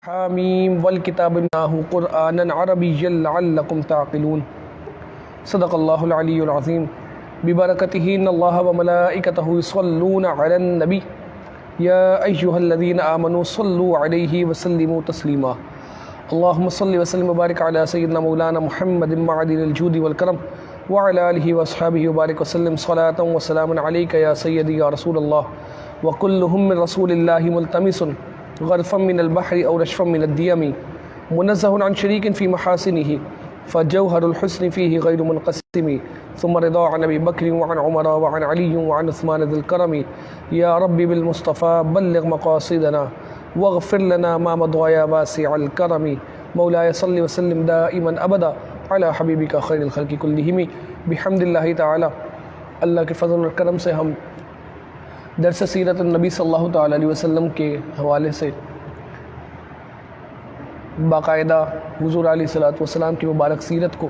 حامیم والکتاب جعلناه قرآنا Arabia لعلکم تعقلون صدق اللہ العلی العظیم ببرکتہ ان اللہ وملائکتہ یصلون علی النبی یا ایہا الذین آمنوا صلوا علیہ وسلموا تسلیما اللہم صل وسلم وبارک علی سیدنا مولانا محمد معدن الجود والکرم وعلی آلہ واصحابہ وبارک وسلم صلاۃ وسلام علیک یا سیدی یا رسول اللہ وکلہم من رسول اللہ ملتمس غرفا من البحر او رشفا من الدیم منزہ عن شریک فی محاسنہ فجوہر الحسن فیہ غیر منقسم ثم رضا عن ابی بکر وعن عمر وعن علی وعن عثمان ذی الکرم یا رب بالمصطفى بلغ مقاصدنا واغفر لنا ما مضى یا واسع الکرم مولاي صل وسلم دائما ابدا علی حبیبک خیر الخلق کلہم بحمد اللہ تعالی۔ اللہ کے فضل اور کرم سے ہم درس سیرت النبی صلی اللہ تعالیٰ علیہ وسلم کے حوالے سے باقاعدہ حضور علیہ السلام کی مبارک سیرت کو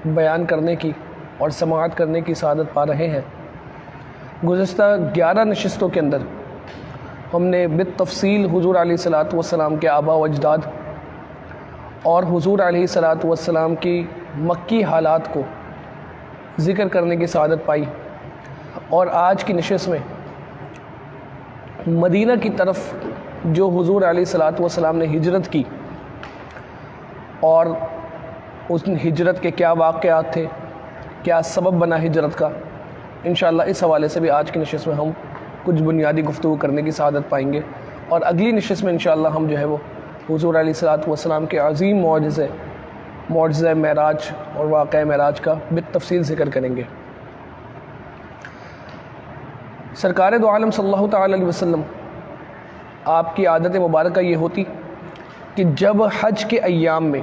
بیان کرنے کی اور سماعت کرنے کی سعادت پا رہے ہیں۔ گزشتہ 11 نشستوں کے اندر ہم نے بالتفصیل حضور علیہ السلام کے آباء و اجداد اور حضور علیہ السلام کی مکی حالات کو ذکر کرنے کی سعادت پائی، اور آج کی نشست میں مدینہ کی طرف جو حضور علیہ السلام نے ہجرت کی اور اس ہجرت کے کیا واقعات تھے، کیا سبب بنا ہجرت کا، انشاءاللہ اس حوالے سے بھی آج کی نشست میں ہم کچھ بنیادی گفتگو کرنے کی سعادت پائیں گے، اور اگلی نشست میں انشاءاللہ ہم جو ہے وہ حضور علیہ السلام کے عظیم معجزہ معراج اور واقعہ معراج کا بالتفصیل ذکر کریں گے۔ سرکار دو عالم صلی اللہ تعالیٰ علیہ وسلم آپ کی عادت مبارکہ یہ ہوتی کہ جب حج کے ایام میں،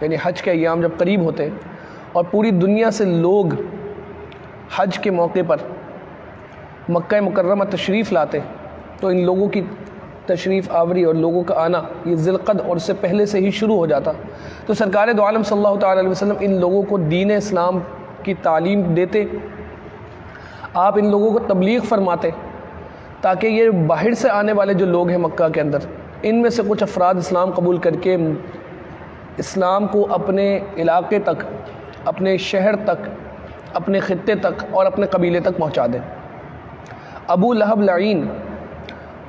یعنی حج کے ایام جب قریب ہوتے اور پوری دنیا سے لوگ حج کے موقع پر مکہ مکرمہ تشریف لاتے، تو ان لوگوں کی تشریف آوری اور لوگوں کا آنا یہ ذی القعدہ اور اس سے پہلے سے ہی شروع ہو جاتا، تو سرکار دو عالم صلی اللہ تعالیٰ علیہ وسلم ان لوگوں کو دین اسلام کی تعلیم دیتے، آپ ان لوگوں کو تبلیغ فرماتے، تاکہ یہ باہر سے آنے والے جو لوگ ہیں مکہ کے اندر، ان میں سے کچھ افراد اسلام قبول کر کے اسلام کو اپنے علاقے تک، اپنے شہر تک، اپنے خطے تک اور اپنے قبیلے تک پہنچا دیں۔ ابو لہب لعین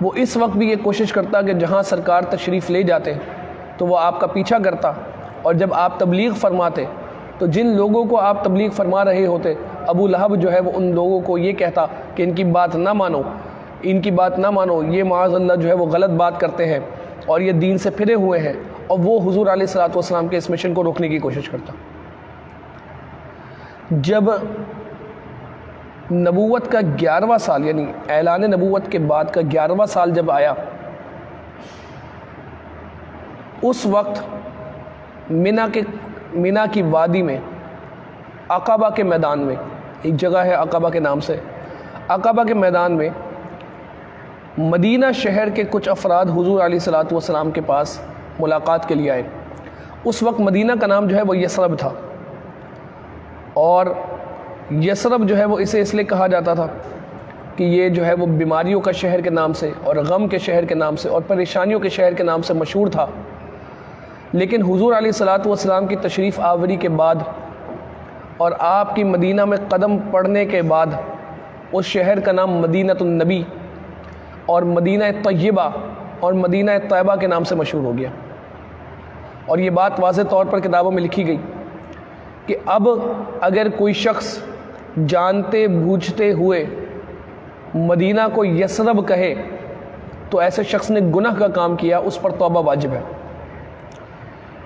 وہ اس وقت بھی یہ کوشش کرتا کہ جہاں سرکار تشریف لے جاتے تو وہ آپ کا پیچھا کرتا، اور جب آپ تبلیغ فرماتے تو جن لوگوں کو آپ تبلیغ فرما رہے ہوتے، ابو لہب جو ہے وہ ان لوگوں کو یہ کہتا کہ ان کی بات نہ مانو، یہ معاذ اللہ جو ہے وہ غلط بات کرتے ہیں اور یہ دین سے پھرے ہوئے ہیں، اور وہ حضور علیہ السلام کے اس مشن کو روکنے کی کوشش کرتا۔ جب نبوت کا 11واں سال، یعنی اعلان نبوت کے بعد کا 11واں سال جب آیا، اس وقت مینا کی وادی میں عقبہ کے میدان میں، ایک جگہ ہے عقبہ کے نام سے، عقبہ کے میدان میں مدینہ شہر کے کچھ افراد حضور علیہ السلام کے پاس ملاقات کے لیے آئے۔ اس وقت مدینہ کا نام جو ہے وہ یثرب تھا، اور یثرب جو ہے وہ اسے اس لیے کہا جاتا تھا کہ یہ جو ہے وہ بیماریوں کا شہر کے نام سے اور غم کے شہر کے نام سے اور پریشانیوں کے شہر کے نام سے مشہور تھا۔ لیکن حضور علیہ السلام کی تشریف آوری کے بعد اور آپ کی مدینہ میں قدم پڑنے کے بعد اس شہر کا نام مدینۃ النبی اور مدینہ طیبہ اور مدینہ طیبہ کے نام سے مشہور ہو گیا، اور یہ بات واضح طور پر کتابوں میں لکھی گئی کہ اب اگر کوئی شخص جانتے بوجھتے ہوئے مدینہ کو یثرب کہے تو ایسے شخص نے گناہ کا کام کیا، اس پر توبہ واجب ہے۔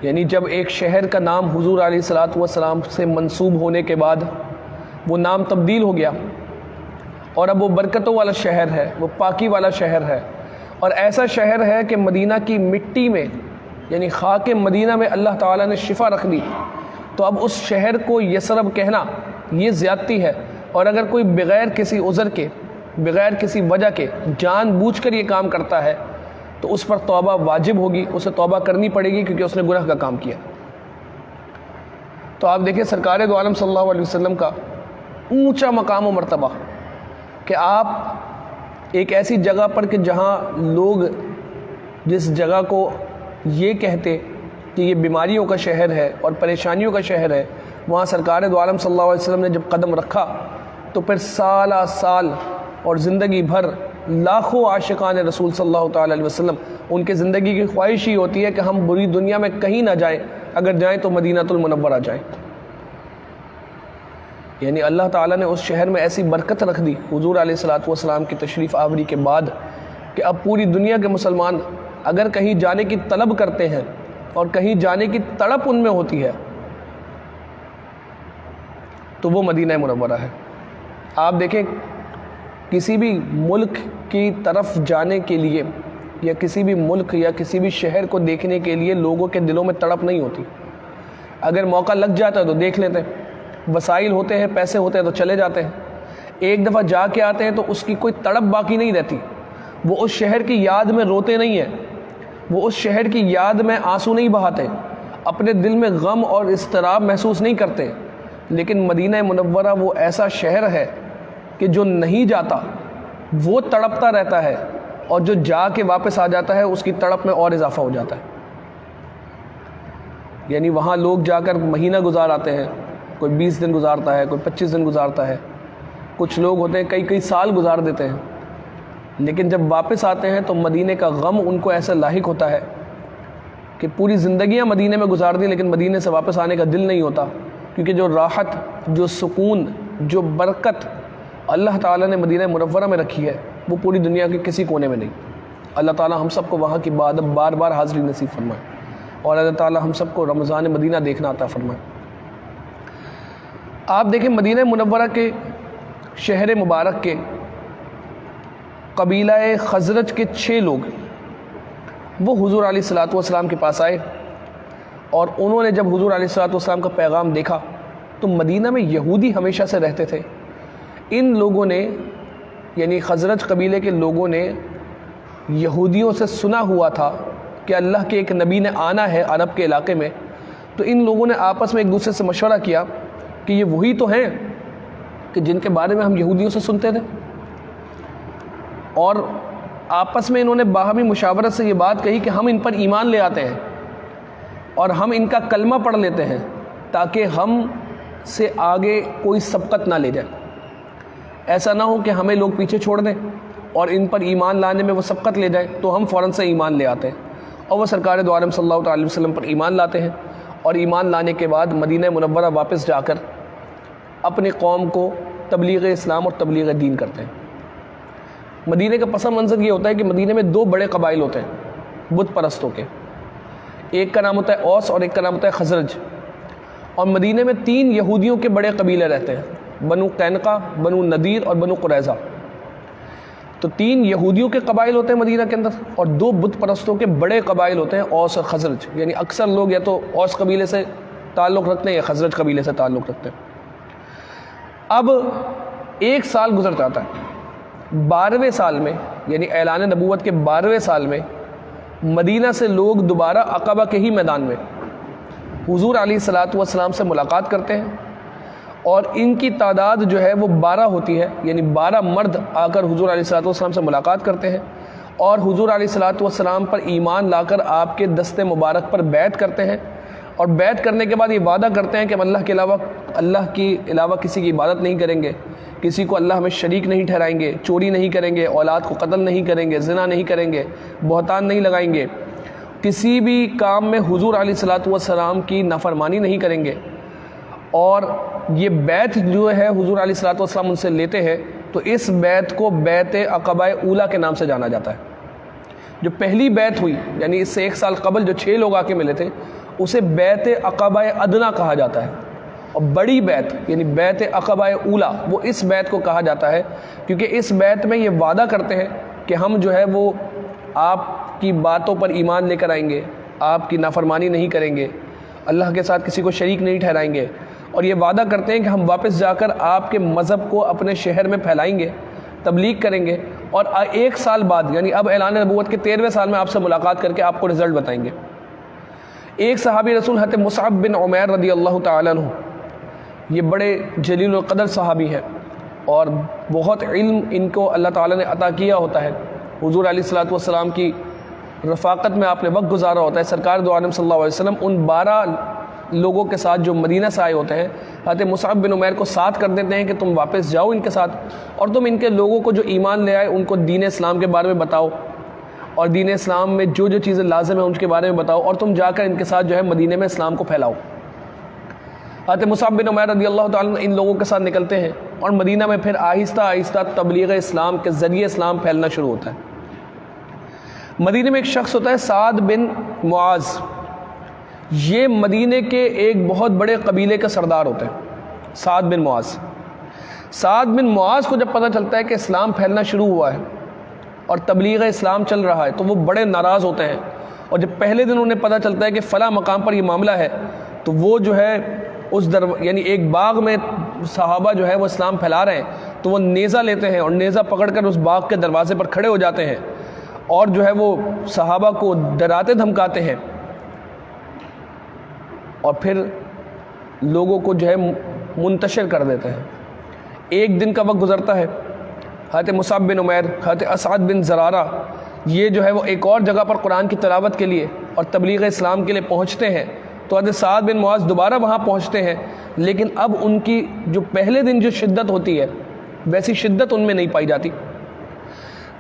یعنی جب ایک شہر کا نام حضور علیہ السلام سے منسوب ہونے کے بعد وہ نام تبدیل ہو گیا، اور اب وہ برکتوں والا شہر ہے، وہ پاکی والا شہر ہے، اور ایسا شہر ہے کہ مدینہ کی مٹی میں، یعنی خاک مدینہ میں اللہ تعالیٰ نے شفا رکھ دی، تو اب اس شہر کو یثرب کہنا یہ زیادتی ہے، اور اگر کوئی بغیر کسی عذر کے، بغیر کسی وجہ کے جان بوجھ کر یہ کام کرتا ہے تو اس پر توبہ واجب ہوگی، اسے توبہ کرنی پڑے گی، کیونکہ اس نے گناہ کا کام کیا۔ تو آپ دیکھیں سرکار دو عالم صلی اللہ علیہ وسلم کا اونچا مقام و مرتبہ کہ آپ ایک ایسی جگہ پر کہ جہاں لوگ جس جگہ کو یہ کہتے کہ یہ بیماریوں کا شہر ہے اور پریشانیوں کا شہر ہے، وہاں سرکار دو عالم صلی اللہ علیہ وسلم نے جب قدم رکھا تو پھر سالہ سال اور زندگی بھر لاکھوں عاشقان رسول صلی اللہ تعالیٰ علیہ وسلم، ان کے زندگی کی خواہش ہی ہوتی ہے کہ ہم بری دنیا میں کہیں نہ جائیں، اگر جائیں تو مدینہ المنورہ جائیں۔ یعنی اللہ تعالیٰ نے اس شہر میں ایسی برکت رکھ دی حضور علیہ الصلوۃ والسلام کی تشریف آوری کے بعد کہ اب پوری دنیا کے مسلمان اگر کہیں جانے کی طلب کرتے ہیں اور کہیں جانے کی تڑپ ان میں ہوتی ہے تو وہ مدینہ منورہ ہے۔ آپ دیکھیں کسی بھی ملک کی طرف جانے کے لیے یا کسی بھی ملک یا کسی بھی شہر کو دیکھنے کے لیے لوگوں کے دلوں میں تڑپ نہیں ہوتی۔ اگر موقع لگ جاتا ہے تو دیکھ لیتے ہیں، وسائل ہوتے ہیں، پیسے ہوتے ہیں تو چلے جاتے ہیں، ایک دفعہ جا کے آتے ہیں تو اس کی کوئی تڑپ باقی نہیں رہتی۔ وہ اس شہر کی یاد میں روتے نہیں ہیں، وہ اس شہر کی یاد میں آنسو نہیں بہاتے، اپنے دل میں غم اور اضطراب محسوس نہیں کرتے۔ لیکن مدینہ منورہ وہ ایسا شہر ہے کہ جو نہیں جاتا وہ تڑپتا رہتا ہے، اور جو جا کے واپس آ جاتا ہے اس کی تڑپ میں اور اضافہ ہو جاتا ہے۔ یعنی وہاں لوگ جا کر مہینہ گزار آتے ہیں، کوئی 20 دن گزارتا ہے، کوئی 25 دن گزارتا ہے، کچھ لوگ ہوتے ہیں کئی سال گزار دیتے ہیں، لیکن جب واپس آتے ہیں تو مدینے کا غم ان کو ایسا لاحق ہوتا ہے کہ پوری زندگیاں مدینے میں گزار دیں لیکن مدینے سے واپس آنے کا دل نہیں ہوتا، کیونکہ جو راحت، جو سکون، جو برکت اللہ تعالیٰ نے مدینہ منورہ میں رکھی ہے وہ پوری دنیا کے کسی کونے میں نہیں۔ اللہ تعالیٰ ہم سب کو وہاں کی بار بار حاضری نصیب فرمائے، اور اللہ تعالیٰ ہم سب کو رمضان مدینہ دیکھنا عطا فرمائے۔ آپ دیکھیں مدینہ منورہ کے شہر مبارک کے قبیلہ خزرج کے 6 لوگ وہ حضور علیہ الصلوۃ والسلام کے پاس آئے، اور انہوں نے جب حضور علیہ الصلوۃ والسلام کا پیغام دیکھا تو مدینہ میں یہودی ہمیشہ سے رہتے تھے، ان لوگوں نے یعنی خزرج قبیلے کے لوگوں نے یہودیوں سے سنا ہوا تھا کہ اللہ کے ایک نبی نے آنا ہے عرب کے علاقے میں، تو ان لوگوں نے آپس میں ایک دوسرے سے مشورہ کیا کہ یہ وہی تو ہیں کہ جن کے بارے میں ہم یہودیوں سے سنتے تھے، اور آپس میں انہوں نے باہمی مشاورت سے یہ بات کہی کہ ہم ان پر ایمان لے آتے ہیں اور ہم ان کا کلمہ پڑھ لیتے ہیں تاکہ ہم سے آگے کوئی سبقت نہ لے جائے، ایسا نہ ہو کہ ہمیں لوگ پیچھے چھوڑ دیں اور ان پر ایمان لانے میں وہ سبقت لے جائیں، تو ہم فوراً سے ایمان لے آتے ہیں، اور وہ سرکار دو عالم صلی اللہ علیہ وسلم پر ایمان لاتے ہیں، اور ایمان لانے کے بعد مدینہ منورہ واپس جا کر اپنی قوم کو تبلیغ اسلام اور تبلیغ دین کرتے ہیں۔ مدینہ کا پس منظر یہ ہوتا ہے کہ مدینہ میں 2 بڑے قبائل ہوتے ہیں بت پرستوں کے، ایک کا نام ہوتا ہے اوس اور ایک کا نام ہوتا ہے خزرج، اور مدینہ میں 3 یہودیوں کے بڑے قبیلے رہتے ہیں، بنو قینقا، بنو نذیر اور بنو قریظہ۔ تو 3 یہودیوں کے قبائل ہوتے ہیں مدینہ کے اندر، اور 2 بت پرستوں کے بڑے قبائل ہوتے ہیں اوس اور خزرج، یعنی اکثر لوگ یا تو اوس قبیلے سے تعلق رکھتے ہیں یا خزرج قبیلے سے تعلق رکھتے ہیں۔ اب 1 سال گزر جاتا ہے، 12ویں سال میں یعنی اعلان نبوت کے 12ویں سال میں مدینہ سے لوگ دوبارہ عقبہ کے ہی میدان میں حضور علیہ الصلوۃ والسلام سے ملاقات کرتے ہیں، اور ان کی تعداد جو ہے وہ 12 ہوتی ہے، یعنی 12 مرد آ کر حضور علیہ الصلوۃ والسلام سے ملاقات کرتے ہیں، اور حضور علیہ الصلوۃ والسلام پر ایمان لا کر آپ کے دست مبارک پر بیعت کرتے ہیں، اور بیعت کرنے کے بعد یہ وعدہ کرتے ہیں کہ ہم اللہ کے علاوہ کسی کی عبادت نہیں کریں گے، کسی کو اللہ میں شریک نہیں ٹھہرائیں گے، چوری نہیں کریں گے، اولاد کو قتل نہیں کریں گے، زنا نہیں کریں گے، بہتان نہیں لگائیں گے، کسی بھی کام میں حضور علیہ الصلوۃ والسلام کی نافرمانی نہیں کریں گے۔ اور یہ بیعت جو ہے حضور علیہ الصلوۃ والسلام ان سے لیتے ہیں، تو اس بیعت کو بیعت عقبہ اولیٰ کے نام سے جانا جاتا ہے۔ جو پہلی بیعت ہوئی یعنی اس سے 1 سال قبل جو 6 لوگ آ کے ملے تھے اسے بیعت عقبہ ادنیٰ کہا جاتا ہے، اور بڑی بیعت یعنی بیعت عقبہ اولیٰ وہ اس بیعت کو کہا جاتا ہے کیونکہ اس بیعت میں یہ وعدہ کرتے ہیں کہ ہم جو ہے وہ آپ کی باتوں پر ایمان لے کر آئیں گے، آپ کی نافرمانی نہیں کریں گے، اللہ کے ساتھ کسی کو شریک نہیں ٹھہرائیں گے، اور یہ وعدہ کرتے ہیں کہ ہم واپس جا کر آپ کے مذہب کو اپنے شہر میں پھیلائیں گے، تبلیغ کریں گے، اور 1 سال بعد یعنی اب اعلان نبوت کے 13ویں سال میں آپ سے ملاقات کر کے آپ کو رزلٹ بتائیں گے۔ ایک صحابی رسول حضرت مصعب بن عمیر رضی اللہ تعالیٰ عنہ، یہ بڑے جلیل القدر صحابی ہیں اور بہت علم ان کو اللہ تعالیٰ نے عطا کیا ہوتا ہے، حضور علیہ الصلوۃ والسلام کی رفاقت میں آپ نے وقت گزارا ہوتا ہے. سرکار دو عالم صلی اللہ علیہ وسلم ان 12 لوگوں کے ساتھ جو مدینہ سے آئے ہوتے ہیں حضرت مصعب بن عمیر کو ساتھ کر دیتے ہیں کہ تم واپس جاؤ ان کے ساتھ اور تم ان کے لوگوں کو جو ایمان لے آئے ان کو دین اسلام کے بارے میں بتاؤ اور دین اسلام میں جو جو چیزیں لازم ہیں ان کے بارے میں بتاؤ اور تم جا کر ان کے ساتھ جو ہے مدینہ میں اسلام کو پھیلاؤ. حضرت مصعب بن عمیر رضی اللہ تعالیٰ ان لوگوں کے ساتھ نکلتے ہیں اور مدینہ میں پھر آہستہ آہستہ تبلیغ اسلام کے ذریعے اسلام پھیلنا شروع ہوتا ہے. مدینہ میں ایک شخص ہوتا ہے سعد بن معاذ. یہ مدینہ کے ایک بہت بڑے قبیلے کا سردار ہوتے ہیں سعد بن معاذ. سعد بن معاذ کو جب پتہ چلتا ہے کہ اسلام پھیلنا شروع ہوا ہے اور تبلیغ اسلام چل رہا ہے تو وہ بڑے ناراض ہوتے ہیں. اور جب پہلے دن انہیں پتہ چلتا ہے کہ فلاں مقام پر یہ معاملہ ہے تو وہ جو ہے یعنی ایک باغ میں صحابہ جو ہے وہ اسلام پھیلا رہے ہیں تو وہ نیزہ لیتے ہیں اور نیزہ پکڑ کر اس باغ کے دروازے پر کھڑے ہو جاتے ہیں اور جو ہے وہ صحابہ کو ڈراتے دھمکاتے ہیں اور پھر لوگوں کو جو ہے منتشر کر دیتے ہیں. ایک دن کا وقت گزرتا ہے. حضرت مصعب بن عمیر، حضرت اسعد بن زرارہ یہ جو ہے وہ ایک اور جگہ پر قرآن کی تلاوت کے لیے اور تبلیغ اسلام کے لیے پہنچتے ہیں تو حضرت سعد بن معاذ دوبارہ وہاں پہنچتے ہیں لیکن اب ان کی جو پہلے دن جو شدت ہوتی ہے ویسی شدت ان میں نہیں پائی جاتی.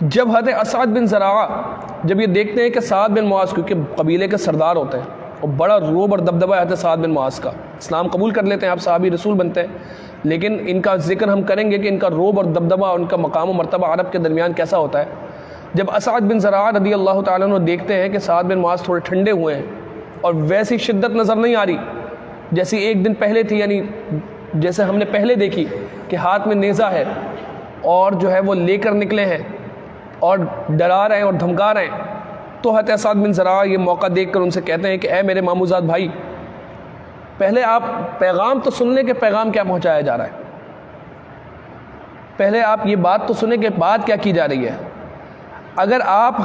جب حضرت اسعد بن زرارہ جب یہ دیکھتے ہیں کہ سعد بن معاذ کیونکہ قبیلے کے سردار ہوتے ہیں اور بڑا روب اور دبدبہ ہے حضرت سعد بن معاذ کا، اسلام قبول کر لیتے ہیں، آپ صحابی رسول بنتے ہیں، لیکن ان کا ذکر ہم کریں گے کہ ان کا روب اور دبدبہ اور ان کا مقام و مرتبہ عرب کے درمیان کیسا ہوتا ہے. جب اسعد بن زرارہ رضی اللہ تعالیٰ عنہ دیکھتے ہیں کہ سعد بن معاذ تھوڑے ٹھنڈے ہوئے ہیں اور ویسی شدت نظر نہیں آ رہی جیسی ایک دن پہلے تھی، یعنی جیسے ہم نے پہلے دیکھی کہ ہاتھ میں نیزہ ہے اور جو ہے وہ لے کر نکلے ہیں اور ڈرا رہے ہیں اور دھمکا رہے ہیں، تو حضرت اسعد بن زرارہ یہ موقع دیکھ کر ان سے کہتے ہیں کہ اے میرے ماموزاد بھائی، پہلے آپ پیغام تو سن لیں کہ پیغام کیا پہنچایا جا رہا ہے، پہلے آپ یہ بات تو سنیں کہ بات کیا کی جا رہی ہے. اگر آپ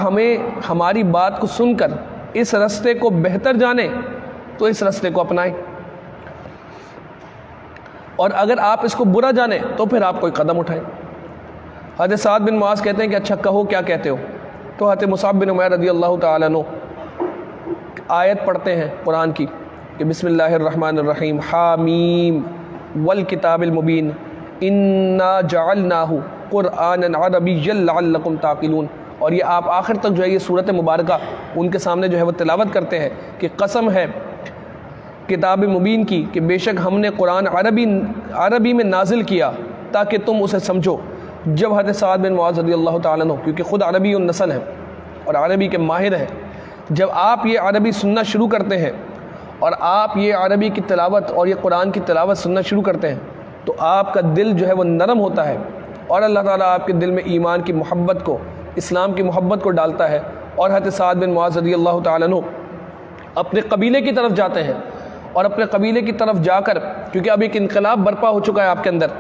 ہماری بات کو سن کر اس رستے کو بہتر جانیں تو اس رستے کو اپنائیں اور اگر آپ اس کو برا جانیں تو پھر آپ کوئی قدم اٹھائیں. حضرت سعد بن معاذ کہتے ہیں کہ اچھا کہو کیا کہتے ہو. تو حضرت مصعب بن عمیر رضی اللہ تعالیٰ عنہ آیت پڑھتے ہیں قرآن کی کہ بسم اللہ الرحمن الرحیم حامیم والکتاب المبین انا جعلناہ قرآنا عربیا لعلکم تعقلون. اور یہ آپ آخر تک جو ہے یہ صورت مبارکہ ان کے سامنے جو ہے وہ تلاوت کرتے ہیں کہ قسم ہے کتاب مبین کی کہ بے شک ہم نے قرآن عربی میں نازل کیا تاکہ تم اسے سمجھو. جب حضرت سعد بن معاذ رضی اللہ تعالیٰ عنہ کیونکہ خود عربی النسل ہیں اور عربی کے ماہر ہیں، جب آپ یہ عربی سننا شروع کرتے ہیں اور آپ یہ عربی کی تلاوت اور یہ قرآن کی تلاوت سننا شروع کرتے ہیں تو آپ کا دل جو ہے وہ نرم ہوتا ہے اور اللہ تعالیٰ آپ کے دل میں ایمان کی محبت کو، اسلام کی محبت کو ڈالتا ہے. اور حضرت سعد بن معاذ رضی اللہ تعالیٰ عنہ اپنے قبیلے کی طرف جاتے ہیں اور اپنے قبیلے کی طرف جا کر، کیونکہ اب ایک انقلاب برپا ہو چکا ہے آپ کے اندر،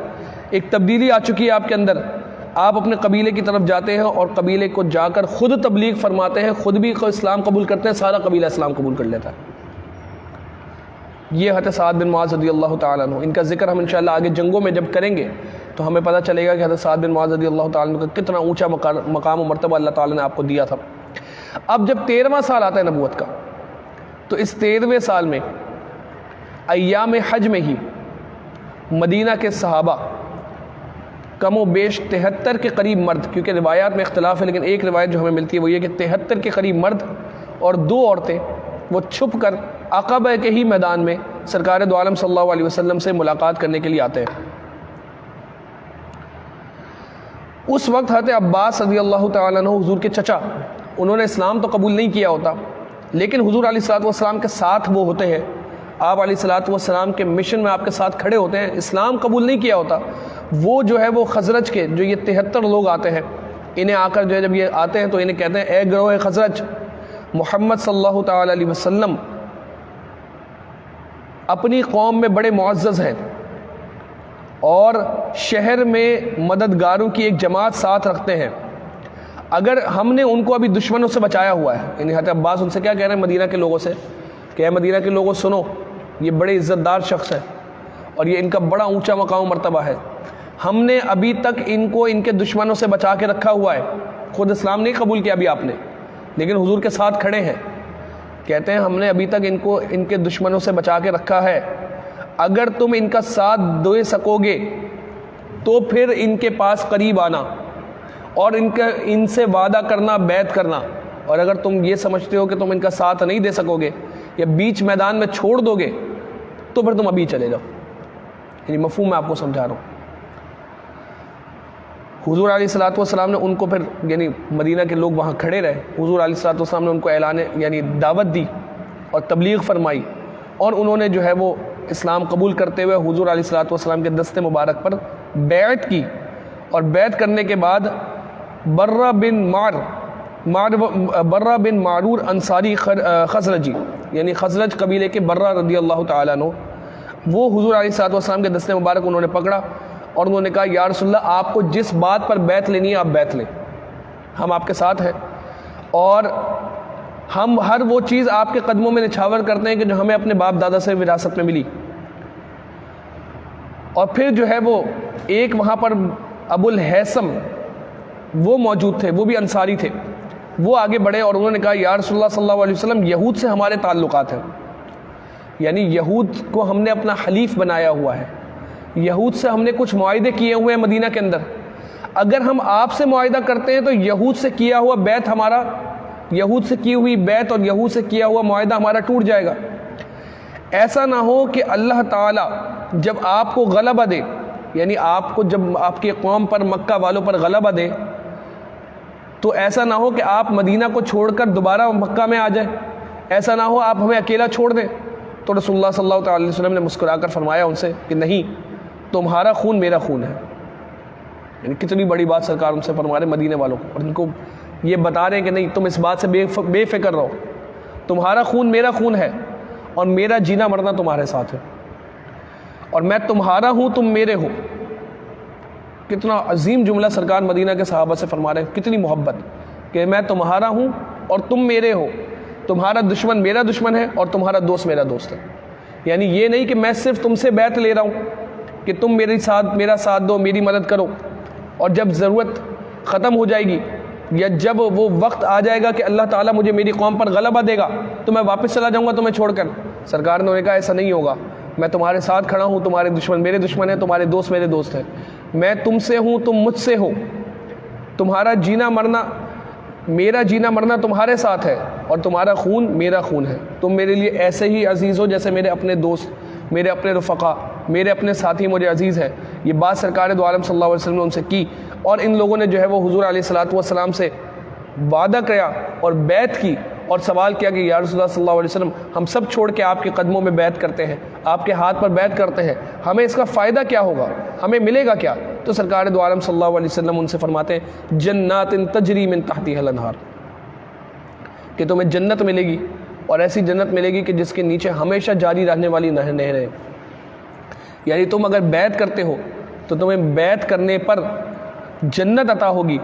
ایک تبدیلی آ چکی ہے آپ کے اندر، آپ اپنے قبیلے کی طرف جاتے ہیں اور قبیلے کو جا کر خود تبلیغ فرماتے ہیں، خود بھی اسلام قبول کرتے ہیں، سارا قبیلہ اسلام قبول کر لیتا ہے. یہ حضرت سعد بن معاذ رضی اللہ تعالیٰ عنہ، ان کا ذکر ہم انشاءاللہ آگے جنگوں میں جب کریں گے تو ہمیں پتہ چلے گا کہ حضرت سعد بن معاذ رضی اللہ تعالیٰ عنہ کا کتنا اونچا مقام و مرتبہ اللہ تعالیٰ نے آپ کو دیا تھا. اب جب 13واں سال آتا ہے نبوت کا تو اس 13ویں سال میں ایام حج میں ہی مدینہ کے صحابہ کم و بیش 73 کے قریب مرد، کیونکہ روایات میں اختلاف ہے لیکن ایک روایت جو ہمیں ملتی ہے وہ یہ کہ 73 کے قریب مرد اور 2 عورتیں وہ چھپ کر عقبہ کے ہی میدان میں سرکار دو عالم صلی اللہ علیہ وسلم سے ملاقات کرنے کے لیے آتے ہیں. اس وقت حضرت عباس رضی اللہ تعالیٰ عنہ حضور کے چچا، انہوں نے اسلام تو قبول نہیں کیا ہوتا لیکن حضور علیہ الصلوۃ والسلام کے ساتھ وہ ہوتے ہیں، آپ علیہ الصلوۃ والسلام کے مشن میں آپ کے ساتھ کھڑے ہوتے ہیں، اسلام قبول نہیں کیا ہوتا. وہ جو ہے وہ خزرج کے جو یہ 73 لوگ آتے ہیں، انہیں آ کر جو ہے جب یہ آتے ہیں تو انہیں کہتے ہیں اے گروہ خزرج، محمد صلی اللہ تعالیٰ علیہ وسلم اپنی قوم میں بڑے معزز ہیں اور شہر میں مددگاروں کی ایک جماعت ساتھ رکھتے ہیں. اگر ہم نے ان کو ابھی دشمنوں سے بچایا ہوا ہے، یعنی حضرت عباس ان سے کیا کہہ رہے ہیں مدینہ کے لوگوں سے کہ اے مدینہ کے لوگوں سنو، یہ بڑے عزت دار شخص ہے اور یہ ان کا بڑا اونچا مقام و مرتبہ ہے، ہم نے ابھی تک ان کو ان کے دشمنوں سے بچا کے رکھا ہوا ہے، خود اسلام نہیں قبول کیا ابھی آپ نے، لیکن حضور کے ساتھ کھڑے ہیں. کہتے ہیں ہم نے ابھی تک ان کے دشمنوں سے بچا کے رکھا ہے، اگر تم ان کا ساتھ دے سکو گے تو پھر ان کے پاس قریب آنا اور ان سے وعدہ کرنا، بیعت کرنا، اور اگر تم یہ سمجھتے ہو کہ تم ان کا ساتھ نہیں دے سکو گے یا بیچ میدان میں چھوڑ دو گے تو پھر تم ابھی چلے جاؤ. یعنی مفہوم میں آپ کو سمجھا رہا ہوں. حضور علیہ الصلوۃ والسلام نے ان کو پھر یعنی مدینہ کے لوگ وہاں کھڑے رہے، حضور علیہ الصلوۃ والسلام نے ان کو یعنی دعوت دی اور تبلیغ فرمائی، اور انہوں نے جو ہے وہ اسلام قبول کرتے ہوئے حضور علیہ الصلوۃ والسلام کے دست مبارک پر بیعت کی. اور بیعت کرنے کے بعد برہ بن معرور انصاری خزرجی، یعنی خزرج قبیلے کے برہ رضی اللہ تعالیٰ عنہ، وہ حضور علیہ الصلوۃ والسلام کے دست مبارک انہوں نے پکڑا اور انہوں نے کہا یا رسول اللہ آپ کو جس بات پر بیعت لینی ہے آپ بیعت لیں، ہم آپ کے ساتھ ہیں، اور ہم ہر وہ چیز آپ کے قدموں میں نچھاور کرتے ہیں کہ جو ہمیں اپنے باپ دادا سے وراثت میں ملی. اور پھر جو ہے وہ ایک وہاں پر ابو الحیثم وہ موجود تھے، وہ بھی انصاری تھے، وہ آگے بڑھے اور انہوں نے کہا یا رسول اللہ صلی اللہ علیہ وسلم یہود سے ہمارے تعلقات ہیں، یعنی یہود کو ہم نے اپنا حلیف بنایا ہوا ہے، یہود سے ہم نے کچھ معاہدے کیے ہوئے ہیں مدینہ کے اندر، اگر ہم آپ سے معاہدہ کرتے ہیں تو یہود سے کیا ہوا بیعت ہمارا، یہود سے کی ہوئی بیعت اور یہود سے کیا ہوا معاہدہ ہمارا ٹوٹ جائے گا. ایسا نہ ہو کہ اللہ تعالیٰ جب آپ کو غلبہ دے، یعنی آپ کو جب آپ کی قوم پر مکہ والوں پر غلبہ دے تو ایسا نہ ہو کہ آپ مدینہ کو چھوڑ کر دوبارہ مکہ میں آ جائیں، ایسا نہ ہو آپ ہمیں اکیلا چھوڑ دیں. تو رسول اللہ صلی اللہ علیہ وسلم نے مسکرا کر فرمایا ان سے کہ نہیں، تمہارا خون میرا خون ہے. یعنی کتنی بڑی بات سرکار ان سے فرما رہے مدینے والوں کو، اور ان کو یہ بتا رہے ہیں کہ نہیں تم اس بات سے بے فکر رہو، تمہارا خون میرا خون ہے اور میرا جینا مرنا تمہارے ساتھ ہے، اور میں تمہارا ہوں تم میرے ہو. کتنا عظیم جملہ سرکار مدینہ کے صحابہ سے فرما رہے ہیں، کتنی محبت کہ میں تمہارا ہوں اور تم میرے ہو، تمہارا دشمن میرا دشمن ہے اور تمہارا دوست میرا دوست ہے. یعنی یہ نہیں کہ میں صرف تم سے بیعت لے رہا ہوں کہ تم میرا ساتھ دو، میری مدد کرو، اور جب ضرورت ختم ہو جائے گی یا جب وہ وقت آ جائے گا کہ اللہ تعالیٰ مجھے میری قوم پر غلبہ دے گا تو میں واپس چلا جاؤں گا تمہیں چھوڑ کر. سرکار نے کہا ایسا نہیں ہوگا، میں تمہارے ساتھ کھڑا ہوں، تمہارے دشمن میرے دشمن ہیں، تمہارے دوست میرے دوست ہیں، میں تم سے ہوں تم مجھ سے ہو، تمہارا جینا مرنا میرا جینا مرنا تمہارے ساتھ ہے اور تمہارا خون میرا خون ہے. تم میرے لیے ایسے ہی عزیز ہو جیسے میرے اپنے دوست، میرے اپنے رفقا، میرے اپنے ساتھی مجھے عزیز ہے. یہ بات سرکار دو عالم صلی اللہ علیہ وسلم نے ان سے کی، اور ان لوگوں نے جو ہے وہ حضور علیہ الصلوۃ والسلام سے وعدہ کیا اور بیعت کی اور سوال کیا کہ یا رسول اللہ صلی اللہ علیہ وسلم ہم سب چھوڑ کے آپ کے قدموں میں بیعت کرتے ہیں، آپ کے ہاتھ پر بیعت کرتے ہیں، ہمیں اس کا فائدہ کیا ہوگا، ہمیں ملے گا کیا؟ تو سرکار دو عالم صلی اللہ علیہ وسلم ان سے فرماتے ہیں جنات تجری من تحتها الانہار، کہ تمہیں جنت ملے گی اور ایسی جنت ملے گی کہ جس کے نیچے ہمیشہ جاری رہنے والی نہریں. یعنی تم اگر بیعت کرتے ہو تو تمہیں بیعت کرنے پر جنت عطا ہوگی.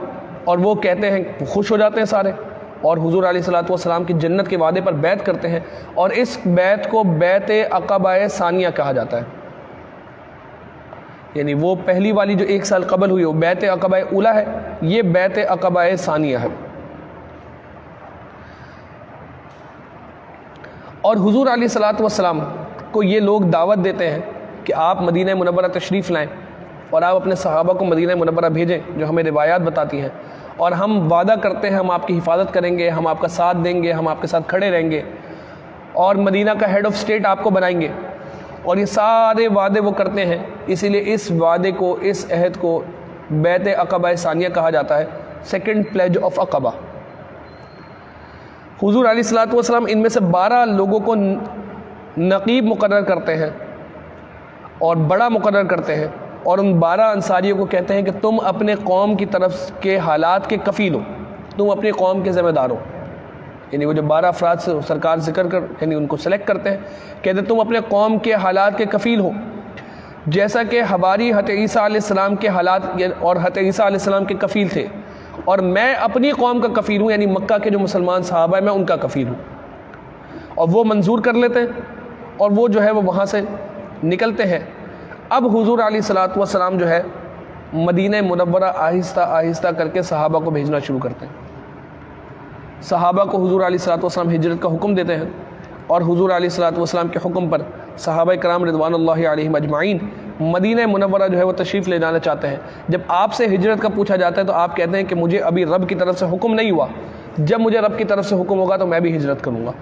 اور وہ کہتے ہیں خوش ہو جاتے ہیں سارے اور حضور علیہ الصلوۃ والسلام کی جنت کے وعدے پر بیعت کرتے ہیں، اور اس بیعت کو بیعت عقبہ ثانیہ کہا جاتا ہے. یعنی وہ پہلی والی جو 1 سال قبل ہوئی وہ بیعت عقبہ اولیٰ ہے، یہ بیعت عقبہ ثانیہ ہے. اور حضور علیہ الصلوۃ والسلام کو یہ لوگ دعوت دیتے ہیں کہ آپ مدینہ منورہ تشریف لائیں اور آپ اپنے صحابہ کو مدینہ منورہ بھیجیں، جو ہمیں روایات بتاتی ہیں، اور ہم وعدہ کرتے ہیں ہم آپ کی حفاظت کریں گے، ہم آپ کا ساتھ دیں گے، ہم آپ کے ساتھ کھڑے رہیں گے، اور مدینہ کا ہیڈ آف اسٹیٹ آپ کو بنائیں گے. اور یہ سارے وعدے وہ کرتے ہیں، اسی لیے اس وعدے کو، اس عہد کو بیعت عقبہ ثانیہ کہا جاتا ہے، سیکنڈ پلیج آف عقبہ. حضور علیہ الصلوۃ والسلام ان میں سے 12 لوگوں کو نقیب مقرر کرتے ہیں اور بڑا مقرر کرتے ہیں، اور ان 12 انصاریوں کو کہتے ہیں کہ تم اپنے قوم کی طرف کے حالات کے کفیل ہو، تم اپنی قوم کے ذمہ دار ہو. یعنی وہ جو 12 افراد سے سرکار ذکر کر یعنی ان کو سلیکٹ کرتے ہیں، کہتے ہیں تم اپنے قوم کے حالات کے کفیل ہو، جیسا کہ حواری حضرت عیسیٰ علیہ السلام کے حالات اور حضرت عیسیٰ علیہ السلام کے کفیل تھے، اور میں اپنی قوم کا کفیل ہوں، یعنی مکہ کے جو مسلمان صحابہ ہیں میں ان کا کفیل ہوں. اور وہ منظور کر لیتے ہیں اور وہ جو ہے وہ وہاں سے نکلتے ہیں. اب حضور علیہ الصلوۃ والسلام جو ہے مدینہ منورہ آہستہ آہستہ کر کے صحابہ کو بھیجنا شروع کرتے ہیں. صحابہ کو حضور علیہ الصلوۃ والسلام ہجرت کا حکم دیتے ہیں، اور حضور علیہ الصلوۃ والسلام کے حکم پر صحابہ کرام رضوان اللہ علیہم اجمعین مدینہ منورہ جو ہے وہ تشریف لے جانا چاہتے ہیں۔ جب آپ سے ہجرت کا پوچھا جاتا ہے تو آپ کہتے ہیں کہ مجھے ابھی رب کی طرف سے حکم نہیں ہوا، جب مجھے رب کی طرف سے حکم ہوگا تو میں بھی ہجرت کروں گا۔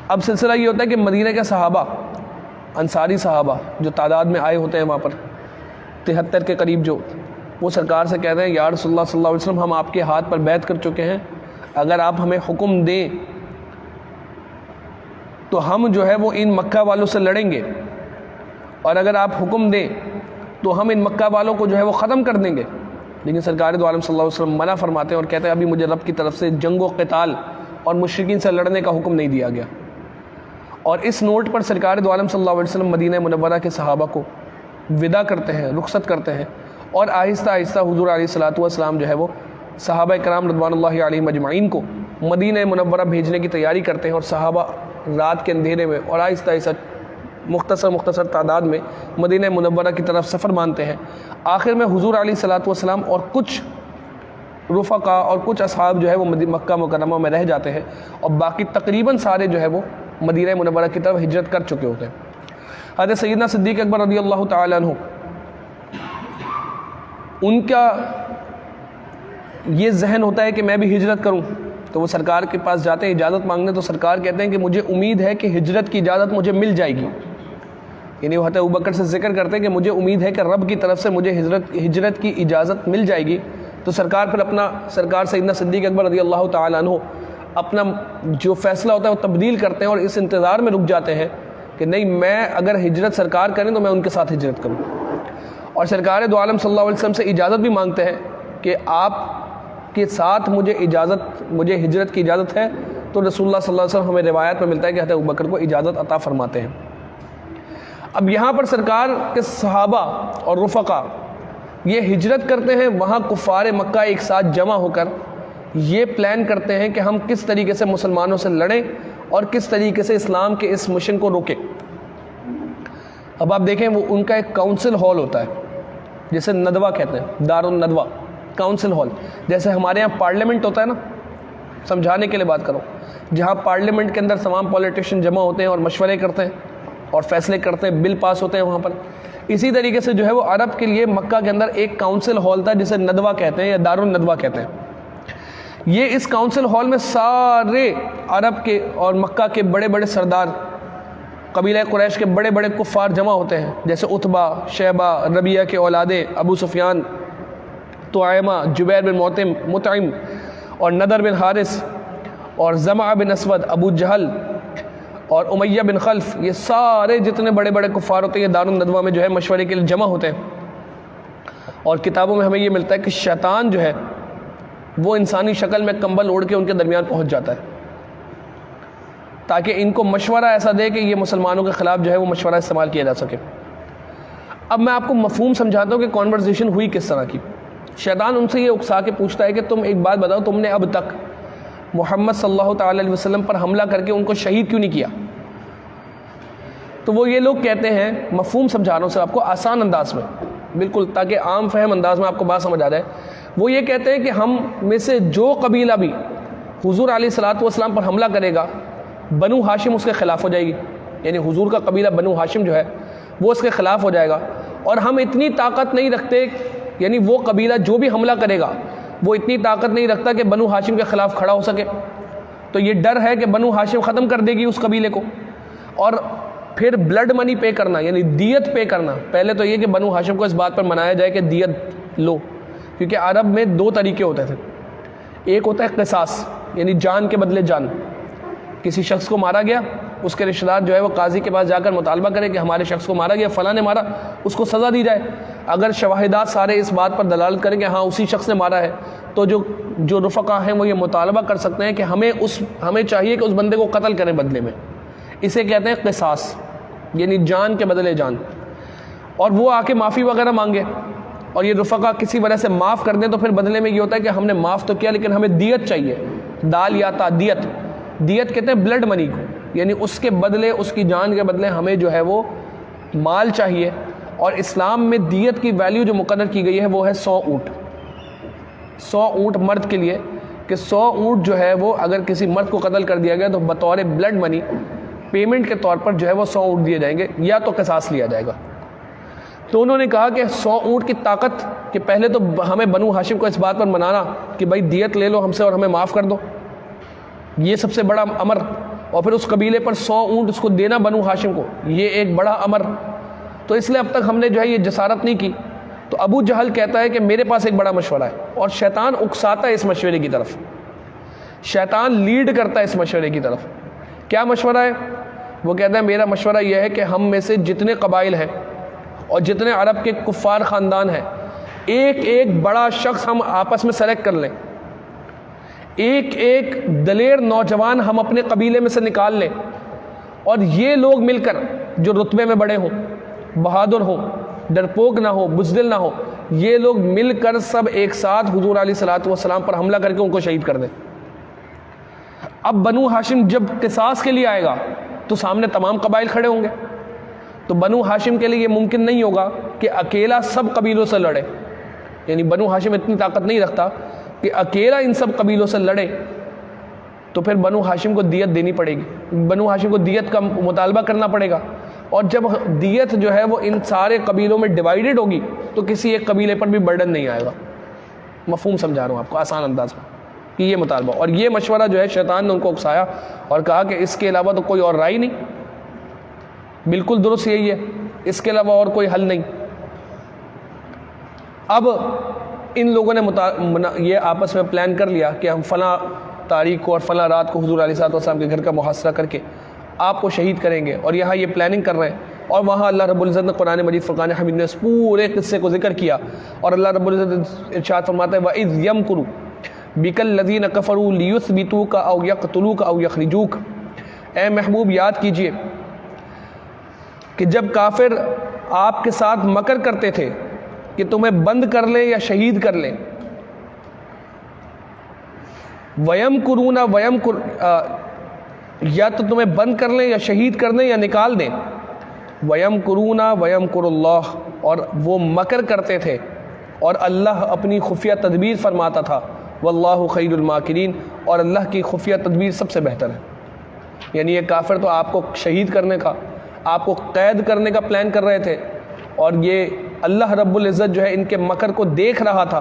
اب سلسلہ یہ ہوتا ہے کہ مدینہ کے صحابہ، انصاری صحابہ جو تعداد میں آئے ہوتے ہیں وہاں پر 73 کے قریب، جو وہ سرکار سے کہتے ہیں یا رسول اللہ صلی اللہ علیہ وسلم ہم آپ کے ہاتھ پر بیعت کر چکے ہیں، اگر آپ ہمیں حکم دیں تو ہم جو ہے وہ ان مکہ والوں سے لڑیں گے، اور اگر آپ حکم دیں تو ہم ان مکہ والوں کو جو ہے وہ ختم کر دیں گے۔ لیکن سرکار دو عالم صلی اللہ علیہ وسلم منع فرماتے ہیں اور کہتے ہیں ابھی مجھے رب کی طرف سے جنگ و قتال اور مشرکین سے لڑنے کا حکم نہیں دیا گیا۔ اور اس نوٹ پر سرکار دو عالم صلی اللہ علیہ وسلم مدینہ منورہ کے صحابہ کو ودا کرتے ہیں، رخصت کرتے ہیں، اور آہستہ آہستہ حضور علیہ الصلوۃ والسلام جو ہے وہ صحابہ کرام رضوان اللہ علیہم اجمعین کو مدینہ منورہ بھیجنے کی تیاری کرتے ہیں، اور صحابہ رات کے اندھیرے میں اور آہستہ آہستہ مختصر تعداد میں مدینہ منورہ کی طرف سفر مانتے ہیں۔ آخر میں حضور علیہ الصلوۃ والسلام اور کچھ رفقا اور کچھ اصحاب جو ہے وہ مکہ مکرمہ میں رہ جاتے ہیں، اور باقی تقریباً سارے جو ہے وہ مدینہ منورہ کی طرف ہجرت کر چکے ہوتے ہیں۔ حضرت سیدنا صدیق اکبر رضی اللہ تعالیٰ عنہ، ان کا یہ ذہن ہوتا ہے کہ میں بھی ہجرت کروں، تو وہ سرکار کے پاس جاتے ہیں اجازت مانگنے، تو سرکار کہتے ہیں کہ مجھے امید ہے کہ ہجرت کی اجازت مجھے مل جائے گی۔ یعنی وہ حضرت ابوبکر سے ذکر کرتے ہیں کہ مجھے امید ہے کہ رب کی طرف سے مجھے ہجرت کی اجازت مل جائے گی۔ تو سرکار پھر سرکار سیدنا صدیق اکبر رضی اللہ تعالیٰ عنہ اپنا جو فیصلہ ہوتا ہے وہ تبدیل کرتے ہیں، اور اس انتظار میں رک جاتے ہیں کہ نہیں، میں اگر ہجرت سرکار کریں تو میں ان کے ساتھ ہجرت کروں۔ اور سرکار دو عالم صلی اللہ علیہ وسلم سے اجازت بھی مانگتے ہیں کہ آپ کے ساتھ مجھے ہجرت کی اجازت ہے، تو رسول اللہ صلی اللہ علیہ وسلم ہمیں روایت میں ملتا ہے کہ حضرت ابوبکر کو اجازت عطا فرماتے ہیں۔ اب یہاں پر سرکار کے صحابہ اور رفقا یہ ہجرت کرتے ہیں، وہاں کفار مکہ ایک ساتھ جمع ہو کر یہ پلان کرتے ہیں کہ ہم کس طریقے سے مسلمانوں سے لڑیں اور کس طریقے سے اسلام کے اس مشن کو روکیں۔ اب آپ دیکھیں، وہ ان کا ایک کاؤنسل ہال ہوتا ہے جسے ندوہ کہتے ہیں، دار الندوہ، کاؤنسل ہال۔ جیسے ہمارے یہاں پارلیمنٹ ہوتا ہے نا، سمجھانے کے لیے بات کرو، جہاں پارلیمنٹ کے اندر تمام پولیٹیشین جمع ہوتے ہیں اور مشورے کرتے ہیں اور فیصلے کرتے ہیں، بل پاس ہوتے ہیں وہاں پر، اسی طریقے سے جو ہے وہ عرب کے لیے مکہ کے اندر ایک کاؤنسل ہال تھا جسے ندوہ کہتے ہیں یا دار الندوہ کہتے ہیں۔ یہ اس کاؤنسل ہال میں سارے عرب کے اور مکہ کے بڑے بڑے سردار، قبیلہ قریش کے بڑے بڑے کفار جمع ہوتے ہیں، جیسے عتبہ، شیبہ، ربیعہ کے اولادے، ابو سفیان، طعیمہ، جبیر بن مطعم اور نضر بن حارث اور زمعہ بن اسود، ابو جہل اور امیہ بن خلف، یہ سارے جتنے بڑے بڑے کفار ہوتے ہیں دار الندوہ میں جو ہے مشورے کے لیے جمع ہوتے ہیں۔ اور کتابوں میں ہمیں یہ ملتا ہے کہ شیطان جو ہے وہ انسانی شکل میں کمبل اوڑھ کے ان کے درمیان پہنچ جاتا ہے تاکہ ان کو مشورہ ایسا دے کہ یہ مسلمانوں کے خلاف جو ہے وہ مشورہ استعمال کیا جا سکے۔ اب میں آپ کو مفہوم سمجھاتا ہوں کہ کانورسیشن ہوئی کس طرح کی۔ شیطان ان سے یہ اکسا کے پوچھتا ہے کہ تم ایک بات بتاؤ، تم نے اب تک محمد صلی اللہ تعالی علیہ وسلم پر حملہ کر کے ان کو شہید کیوں نہیں کیا؟ تو وہ یہ لوگ کہتے ہیں، مفہوم سمجھا رہا ہوں سر آپ کو آسان انداز میں، بالکل تاکہ عام فہم انداز میں آپ کو بات سمجھ آ جائے۔ وہ یہ کہتے ہیں کہ ہم میں سے جو قبیلہ بھی حضور علیہ الصلوۃ والسلام پر حملہ کرے گا، بنو ہاشم اس کے خلاف ہو جائے گی، یعنی حضور کا قبیلہ بنو ہاشم جو ہے وہ اس کے خلاف ہو جائے گا، اور ہم اتنی طاقت نہیں رکھتے، یعنی وہ قبیلہ جو بھی حملہ کرے گا وہ اتنی طاقت نہیں رکھتا کہ بنو ہاشم کے خلاف کھڑا ہو سکے، تو یہ ڈر ہے کہ بنو ہاشم ختم کر دے گی اس قبیلے کو، اور پھر بلڈ منی پے کرنا، یعنی دیت پے کرنا۔ پہلے تو یہ کہ بنو ہاشم کو اس بات پر منایا جائے کہ دیت لو، کیونکہ عرب میں دو طریقے ہوتے تھے، ایک ہوتا ہے قصاص، یعنی جان کے بدلے جان، کسی شخص کو مارا گیا، اس کے رشتہ دار جو ہے وہ قاضی کے پاس جا کر مطالبہ کرے کہ ہمارے شخص کو مارا گیا، فلاں نے مارا، اس کو سزا دی جائے۔ اگر شواہدات سارے اس بات پر دلالت کریں کہ ہاں اسی شخص نے مارا ہے، تو جو رفقا ہیں وہ یہ مطالبہ کر سکتے ہیں کہ ہمیں چاہیے کہ اس بندے کو قتل کریں بدلے میں، اسے کہتے ہیں قصاص، یعنی جان کے بدلے جان۔ اور وہ آ کے معافی وغیرہ مانگے اور یہ رفقا کسی وجہ سے معاف کر دیں، تو پھر بدلے میں یہ ہوتا ہے کہ ہم نے معاف تو کیا لیکن ہمیں دیت چاہیے، دال یا تا دیت کہتے ہیں بلڈ منی کو، یعنی اس کے بدلے، اس کی جان کے بدلے ہمیں جو ہے وہ مال چاہیے۔ اور اسلام میں دیت کی ویلیو جو مقرر کی گئی ہے وہ ہے 100 اونٹ، 100 اونٹ مرد کے لیے، کہ 100 اونٹ جو ہے وہ اگر کسی مرد کو قتل کر دیا گیا تو بطور بلڈ منی پیمنٹ کے طور پر جو ہے وہ 100 اونٹ دیے جائیں گے یا تو قصاص لیا جائے گا۔ تو انہوں نے کہا کہ 100 اونٹ کی طاقت کہ پہلے تو ہمیں بنو ہاشم کو اس بات پر منانا کہ بھائی دیت لے لو ہم سے اور ہمیں معاف کر دو، یہ سب سے بڑا امر، اور پھر اس قبیلے پر 100 اونٹ اس کو دینا بنو ہاشم کو، یہ ایک بڑا امر۔ تو اس لیے اب تک ہم نے جو ہے یہ جسارت نہیں کی۔ تو ابو جہل کہتا ہے کہ میرے پاس ایک بڑا مشورہ ہے، اور شیطان اکساتا ہے اس مشورے کی طرف، شیطان لیڈ کرتا ہے اس مشورے کی طرف۔ کیا مشورہ ہے؟ وہ کہتا ہے میرا مشورہ یہ ہے کہ ہم میں سے جتنے قبائل ہیں اور جتنے عرب کے کفار خاندان ہیں، ایک ایک بڑا شخص ہم آپس میں سلیکٹ کر لیں، ایک ایک دلیر نوجوان ہم اپنے قبیلے میں سے نکال لیں، اور یہ لوگ مل کر جو رتبے میں بڑے ہوں، بہادر ہوں، ڈرپوک نہ ہو، بزدل نہ ہو، یہ لوگ مل کر سب ایک ساتھ حضور علیہ الصلوۃ والسلام پر حملہ کر کے ان کو شہید کر دیں۔ اب بنو ہاشم جب قصاص کے لیے آئے گا تو سامنے تمام قبائل کھڑے ہوں گے، تو بنو ہاشم کے لیے یہ ممکن نہیں ہوگا کہ اکیلا سب قبیلوں سے لڑے، یعنی بنو ہاشم اتنی طاقت نہیں رکھتا کہ اکیلا ان سب قبیلوں سے لڑے، تو پھر بنو ہاشم کو دیت دینی پڑے گی، بنو ہاشم کو دیت کا مطالبہ کرنا پڑے گا، اور جب دیت جو ہے وہ ان سارے قبیلوں میں ڈیوائیڈڈ ہوگی تو کسی ایک قبیلے پر بھی برڈن نہیں آئے گا۔ مفہوم سمجھا رہا ہوں آپ کو آسان انداز میں کہ یہ مطالبہ، اور یہ مشورہ جو ہے شیطان نے ان کو اکسایا اور کہا کہ اس کے علاوہ تو کوئی اور رائے نہیں، بالکل درست یہی ہے، اس کے علاوہ اور کوئی حل نہیں۔ اب ان لوگوں نے یہ آپس میں پلان کر لیا کہ ہم فلاں تاریخ کو اور فلاں رات کو حضور علیہ السلام کے گھر کا محاصرہ کر کے آپ کو شہید کریں گے، اور یہاں یہ پلاننگ کر رہے ہیں، اور وہاں اللہ رب العزت نے قرآن مجید فرقان حمید میں اس پورے قصے کو ذکر کیا، اور اللہ رب العزت ارشاد فرماتا ہے وَإِذْ يَمْكُرُ بِكَ الَّذِينَ كَفَرُوا لِيُثْبِتُوكَ أَوْ يَقْتُلُوكَ أَوْ يَخْرِجُوكَ۔ اے محبوب یاد کیجئے کہ جب کافر آپ کے ساتھ مکر کرتے تھے کہ تمہیں بند کر لیں یا شہید کر لیں، وَيَمْكُرُونَ یا تو تمہیں بند کر لیں یا شہید کر دیں یا نکال دیں، وَيَمْكُرُونَ وَيَمْكُرُ اللَّهُ، اور وہ مکر کرتے تھے اور اللہ اپنی خفیہ تدبیر فرماتا تھا، وَاللَّهُ خَيْرُ الْمَاكِرِينَ، اور اللہ کی خفیہ تدبیر سب سے بہتر ہے۔ یعنی یہ کافر تو آپ کو شہید کرنے کا، آپ کو قید کرنے کا پلان کر رہے تھے، اور یہ اللہ رب العزت جو ہے ان کے مکر کو دیکھ رہا تھا،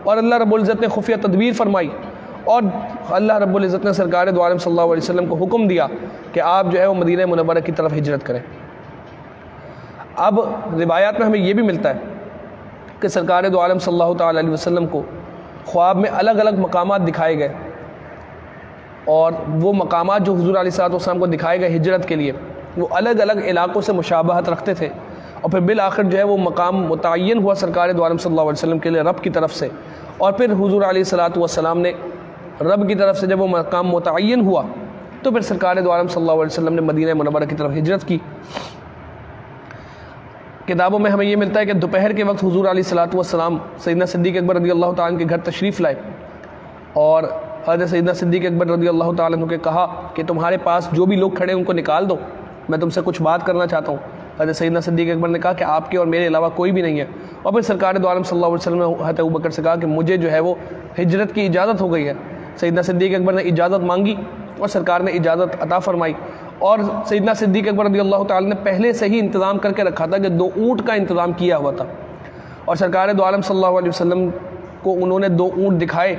اور اللہ رب العزت نے خفیہ تدبیر فرمائی، اور اللہ رب العزت نے سرکار دو عالم صلی اللہ علیہ وسلم کو حکم دیا کہ آپ جو ہے وہ مدینہ منورہ کی طرف ہجرت کریں۔ اب روایات میں ہمیں یہ بھی ملتا ہے کہ سرکار دو عالم صلی اللہ تعالیٰ علیہ وسلم کو خواب میں الگ الگ مقامات دکھائے گئے، اور وہ مقامات جو حضور علیہ السلام کو دکھائے گئے ہجرت کے لیے وہ الگ الگ علاقوں سے مشابہت رکھتے تھے، اور پھر بالآخر جو ہے وہ مقام متعین ہوا سرکار دو عالم صلی اللہ علیہ وسلم کے لیے رب کی طرف سے، اور پھر حضور علیہ السلام نے رب کی طرف سے جب وہ مقام متعین ہوا تو پھر سرکار دو عالم صلی اللہ علیہ وسلم نے مدینہ منورہ کی طرف ہجرت کی۔ کتابوں میں ہمیں یہ ملتا ہے کہ دوپہر کے وقت حضور علیہ السلام سیدنا صدیق اکبر رضی اللہ تعالیٰ عنہ کے گھر تشریف لائے، اور حضرت سیدنا صدیق اکبر رضی اللہ تعالیٰ عنہ کے کہا کہ تمہارے پاس جو بھی لوگ کھڑے ہیں ان کو نکال دو، میں تم سے کچھ بات کرنا چاہتا ہوں۔ حضرت سیدنا صدیق اکبر نے کہا کہ آپ کے اور میرے علاوہ کوئی بھی نہیں ہے، اور پھر سرکار دو عالم صلی اللہ علیہ وسلم نے حضرت ابوبکر سے کہا کہ مجھے جو ہے وہ ہجرت کی اجازت ہو گئی ہے۔ سیدنا صدیق اکبر نے اجازت مانگی اور سرکار نے اجازت عطا فرمائی، اور سیدنا صدیق اکبر رضی اللہ تعالیٰ نے پہلے سے ہی انتظام کر کے رکھا تھا کہ 2 اونٹ کا انتظام کیا ہوا تھا، اور سرکار دو عالم صلی اللہ علیہ وسلم کو انہوں نے 2 اونٹ دکھائے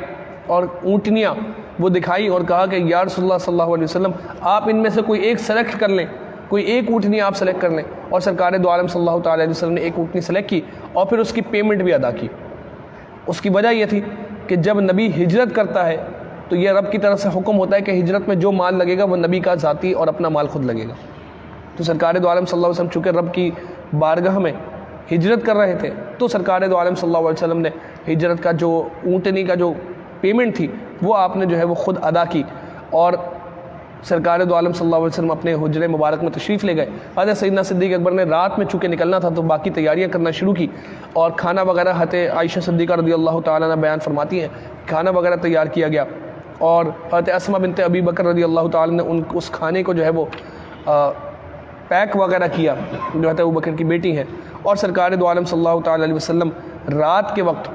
اور اونٹنیاں وہ دکھائی، اور کہا کہ یا رسول اللہ صلی اللہ علیہ وسلم آپ ان میں سے کوئی ایک سلیکٹ کر لیں، کوئی ایک اونٹنی آپ سلیکٹ کر لیں، اور سرکار دو عالم صلی اللہ تعالیٰ علیہ وسلم نے ایک اونٹنی سلیکٹ کی اور پھر اس کی پیمنٹ بھی ادا کی۔ اس کی وجہ یہ تھی کہ جب نبی ہجرت کرتا ہے تو یہ رب کی طرف سے حکم ہوتا ہے کہ ہجرت میں جو مال لگے گا وہ نبی کا ذاتی اور اپنا مال خود لگے گا۔ تو سرکار دو عالم صلی اللہ علیہ وسلم چونکہ رب کی بارگاہ میں ہجرت کر رہے تھے، تو سرکار دو عالم صلی اللہ علیہ وسلم نے ہجرت کا جو اونٹنی کا جو پیمنٹ تھی وہ آپ نے جو ہے وہ خود ادا کی، اور سرکار دو عالم صلی اللہ علیہ وسلم اپنے حجرے مبارک میں تشریف لے گئے۔ حضرت سیدنا صدیق اکبر نے رات میں چونکہ نکلنا تھا تو باقی تیاریاں کرنا شروع کی، اور کھانا وغیرہ حضرت عائشہ صدیقہ رضی اللہ تعالیٰ عنہ بیان فرماتی ہیں کھانا وغیرہ تیار کیا گیا، اور حضرت اسماء بنت ابی بکر رضی اللہ تعالیٰ نے اس کھانے کو جو ہے وہ پیک وغیرہ کیا جو حضرت ابوبکر کی بیٹی ہیں، اور سرکار دو عالم صلی اللہ تعالیٰ علیہ وسلم رات کے وقت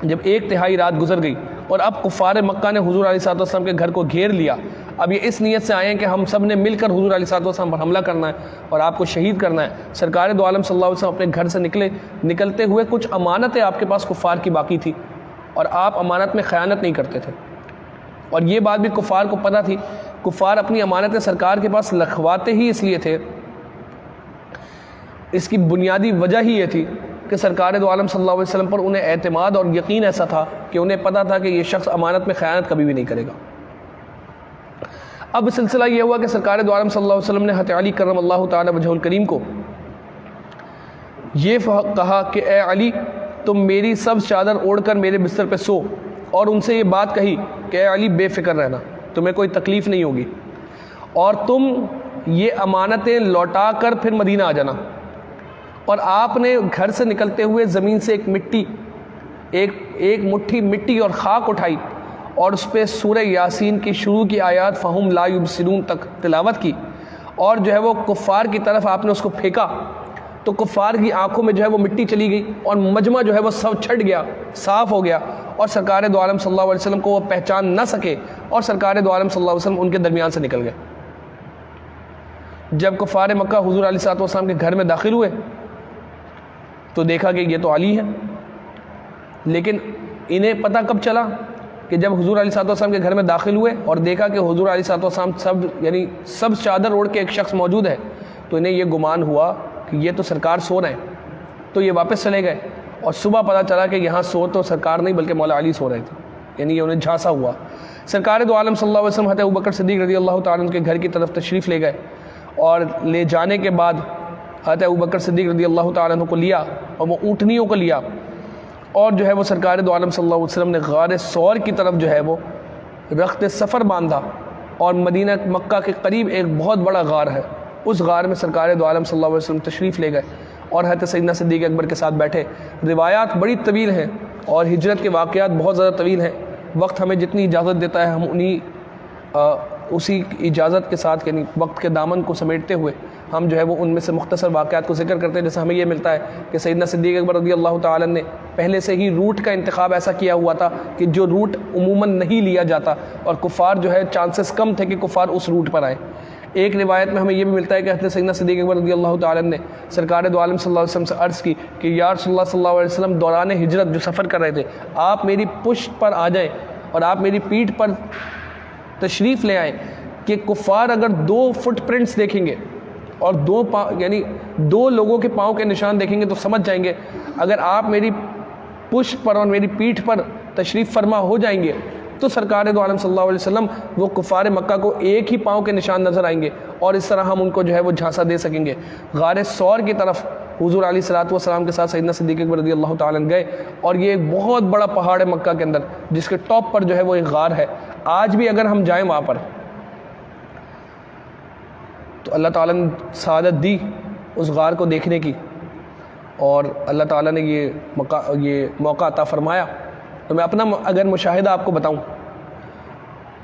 جب 1/3 رات گزر گئی اور اب کفار مکہ نے حضور علیہ الصلوۃ والسلام کے گھر کو گھیر لیا. اب یہ اس نیت سے آئے ہیں کہ ہم سب نے مل کر حضور علیہ الصلوۃ والسلام پر حملہ کرنا ہے اور آپ کو شہید کرنا ہے. سرکار دو عالم صلی اللہ علیہ وسلم اپنے گھر سے نکلتے ہوئے کچھ امانتیں آپ کے پاس کفار کی باقی تھی اور آپ امانت میں خیانت نہیں کرتے تھے, اور یہ بات بھی کفار کو پتہ تھی. کفار اپنی امانتیں سرکار کے پاس لکھواتے ہی اس لیے تھے, اس کی بنیادی وجہ ہی یہ تھی کہ سرکار دو عالم صلی اللہ علیہ وسلم پر انہیں اعتماد اور یقین ایسا تھا کہ انہیں پتہ تھا کہ یہ شخص امانت میں خیانت کبھی بھی نہیں کرے گا. اب سلسلہ یہ ہوا کہ سرکار دو عالم صلی اللہ علیہ وسلم نے حضرت علی کرم اللہ تعالی وجہہ الکریم کو یہ کہا کہ اے علی, تم میری سبز چادر اوڑھ کر میرے بستر پہ سو, اور ان سے یہ بات کہی کہ اے علی بے فکر رہنا, تمہیں کوئی تکلیف نہیں ہوگی, اور تم یہ امانتیں لوٹا کر پھر مدینہ آ جانا. اور آپ نے گھر سے نکلتے ہوئے زمین سے ایک مٹھی مٹی اور خاک اٹھائی اور اس پہ سورہ یاسین کی شروع کی آیات فہم لا یبصرون تک تلاوت کی, اور جو ہے وہ کفار کی طرف آپ نے اس کو پھینکا تو کفار کی آنکھوں میں جو ہے وہ مٹی چلی گئی اور مجمع جو ہے وہ سب چھٹ گیا, صاف ہو گیا, اور سرکار دو عالم صلی اللہ علیہ وسلم کو وہ پہچان نہ سکے اور سرکار دو عالم صلی اللہ علیہ وسلم ان کے درمیان سے نکل گئے. جب کفار مکہ حضور علیہ الصلوۃ والسلام کے گھر میں داخل ہوئے تو دیکھا کہ یہ تو علی ہے, لیکن انہیں پتہ کب چلا کہ جب حضور علیہ الصلوۃ والسلام کے گھر میں داخل ہوئے اور دیکھا کہ حضور علیہ الصلوۃ والسلام سب چادر اوڑھ کے ایک شخص موجود ہے, تو انہیں یہ گمان ہوا کہ یہ تو سرکار سو رہے ہیں, تو یہ واپس چلے گئے, اور صبح پتہ چلا کہ یہاں سو تو سرکار نہیں بلکہ مولا علی سو رہے تھے, یعنی یہ انہیں جھانسا ہوا. سرکار دو عالم صلی اللہ علیہ وسلم حضرت ابوبکر صدیق رضی اللہ تعالیٰ عنہ کے گھر کی طرف تشریف لے گئے, اور لے جانے کے بعد حضرت ابوبکر صدیق رضی اللہ تعالیٰ عنہ کو لیا اور وہ اونٹنیوں کو لیا, اور جو ہے وہ سرکار دو عالم صلی اللہ علیہ وسلم نے غار ثور کی طرف جو ہے وہ رخت سفر باندھا, اور مدینہ مکہ کے قریب ایک بہت بڑا غار ہے, اس غار میں سرکار دو عالم صلی اللہ علیہ وسلم تشریف لے گئے اور حضرت سیدنا صدیق اکبر کے ساتھ بیٹھے. روایات بڑی طویل ہیں اور ہجرت کے واقعات بہت زیادہ طویل ہیں, وقت ہمیں جتنی اجازت دیتا ہے ہم اسی اجازت کے ساتھ یعنی وقت کے دامن کو سمیٹتے ہوئے ہم جو ہے وہ ان میں سے مختصر واقعات کو ذکر کرتے ہیں. جیسے ہمیں یہ ملتا ہے کہ سیدنا صدیق اکبر رضی اللہ تعالیٰ نے پہلے سے ہی روٹ کا انتخاب ایسا کیا ہوا تھا کہ جو روٹ عموماً نہیں لیا جاتا, اور کفار جو ہے چانسز کم تھے کہ کفار اس روٹ پر آئیں. ایک روایت میں ہمیں یہ بھی ملتا ہے کہ حضرت سیدنا صدیق اکبر رضی اللہ تعالیٰ نے سرکار دو عالم صلی اللہ علیہ وسلم سے عرض کی کہ یا رسول اللہ صلی اللہ علیہ وسلم, دوران ہجرت جو سفر کر رہے تھے آپ میری پشت پر آ جائیں اور آپ میری پیٹھ پر تشریف لے آئیں کہ کفار اگر 2 فٹ پرنٹس دیکھیں گے اور 2 یعنی 2 لوگوں کے پاؤں کے نشان دیکھیں گے تو سمجھ جائیں گے اگر آپ میری پشت پر اور میری پیٹھ پر تشریف فرما ہو جائیں گے تو سرکار دو عالم صلی اللہ علیہ وسلم وہ کفار مکہ کو ایک ہی پاؤں کے نشان نظر آئیں گے, اور اس طرح ہم ان کو جو ہے وہ جھانسا دے سکیں گے. غار ثور کی طرف حضور علیہ الصلوۃ والسلام کے ساتھ سیدنا صدیق اکبر رضی اللہ تعالیٰ عنہ گئے, اور یہ ایک بہت بڑا پہاڑ ہے مکہ کے اندر جس کے ٹاپ پر جو ہے وہ ایک غار ہے. آج بھی اگر ہم جائیں وہاں پر تو اللہ تعالیٰ نے سعادت دی اس غار کو دیکھنے کی, اور اللہ تعالیٰ نے یہ موقع عطا فرمایا. تو میں اپنا اگر مشاہدہ آپ کو بتاؤں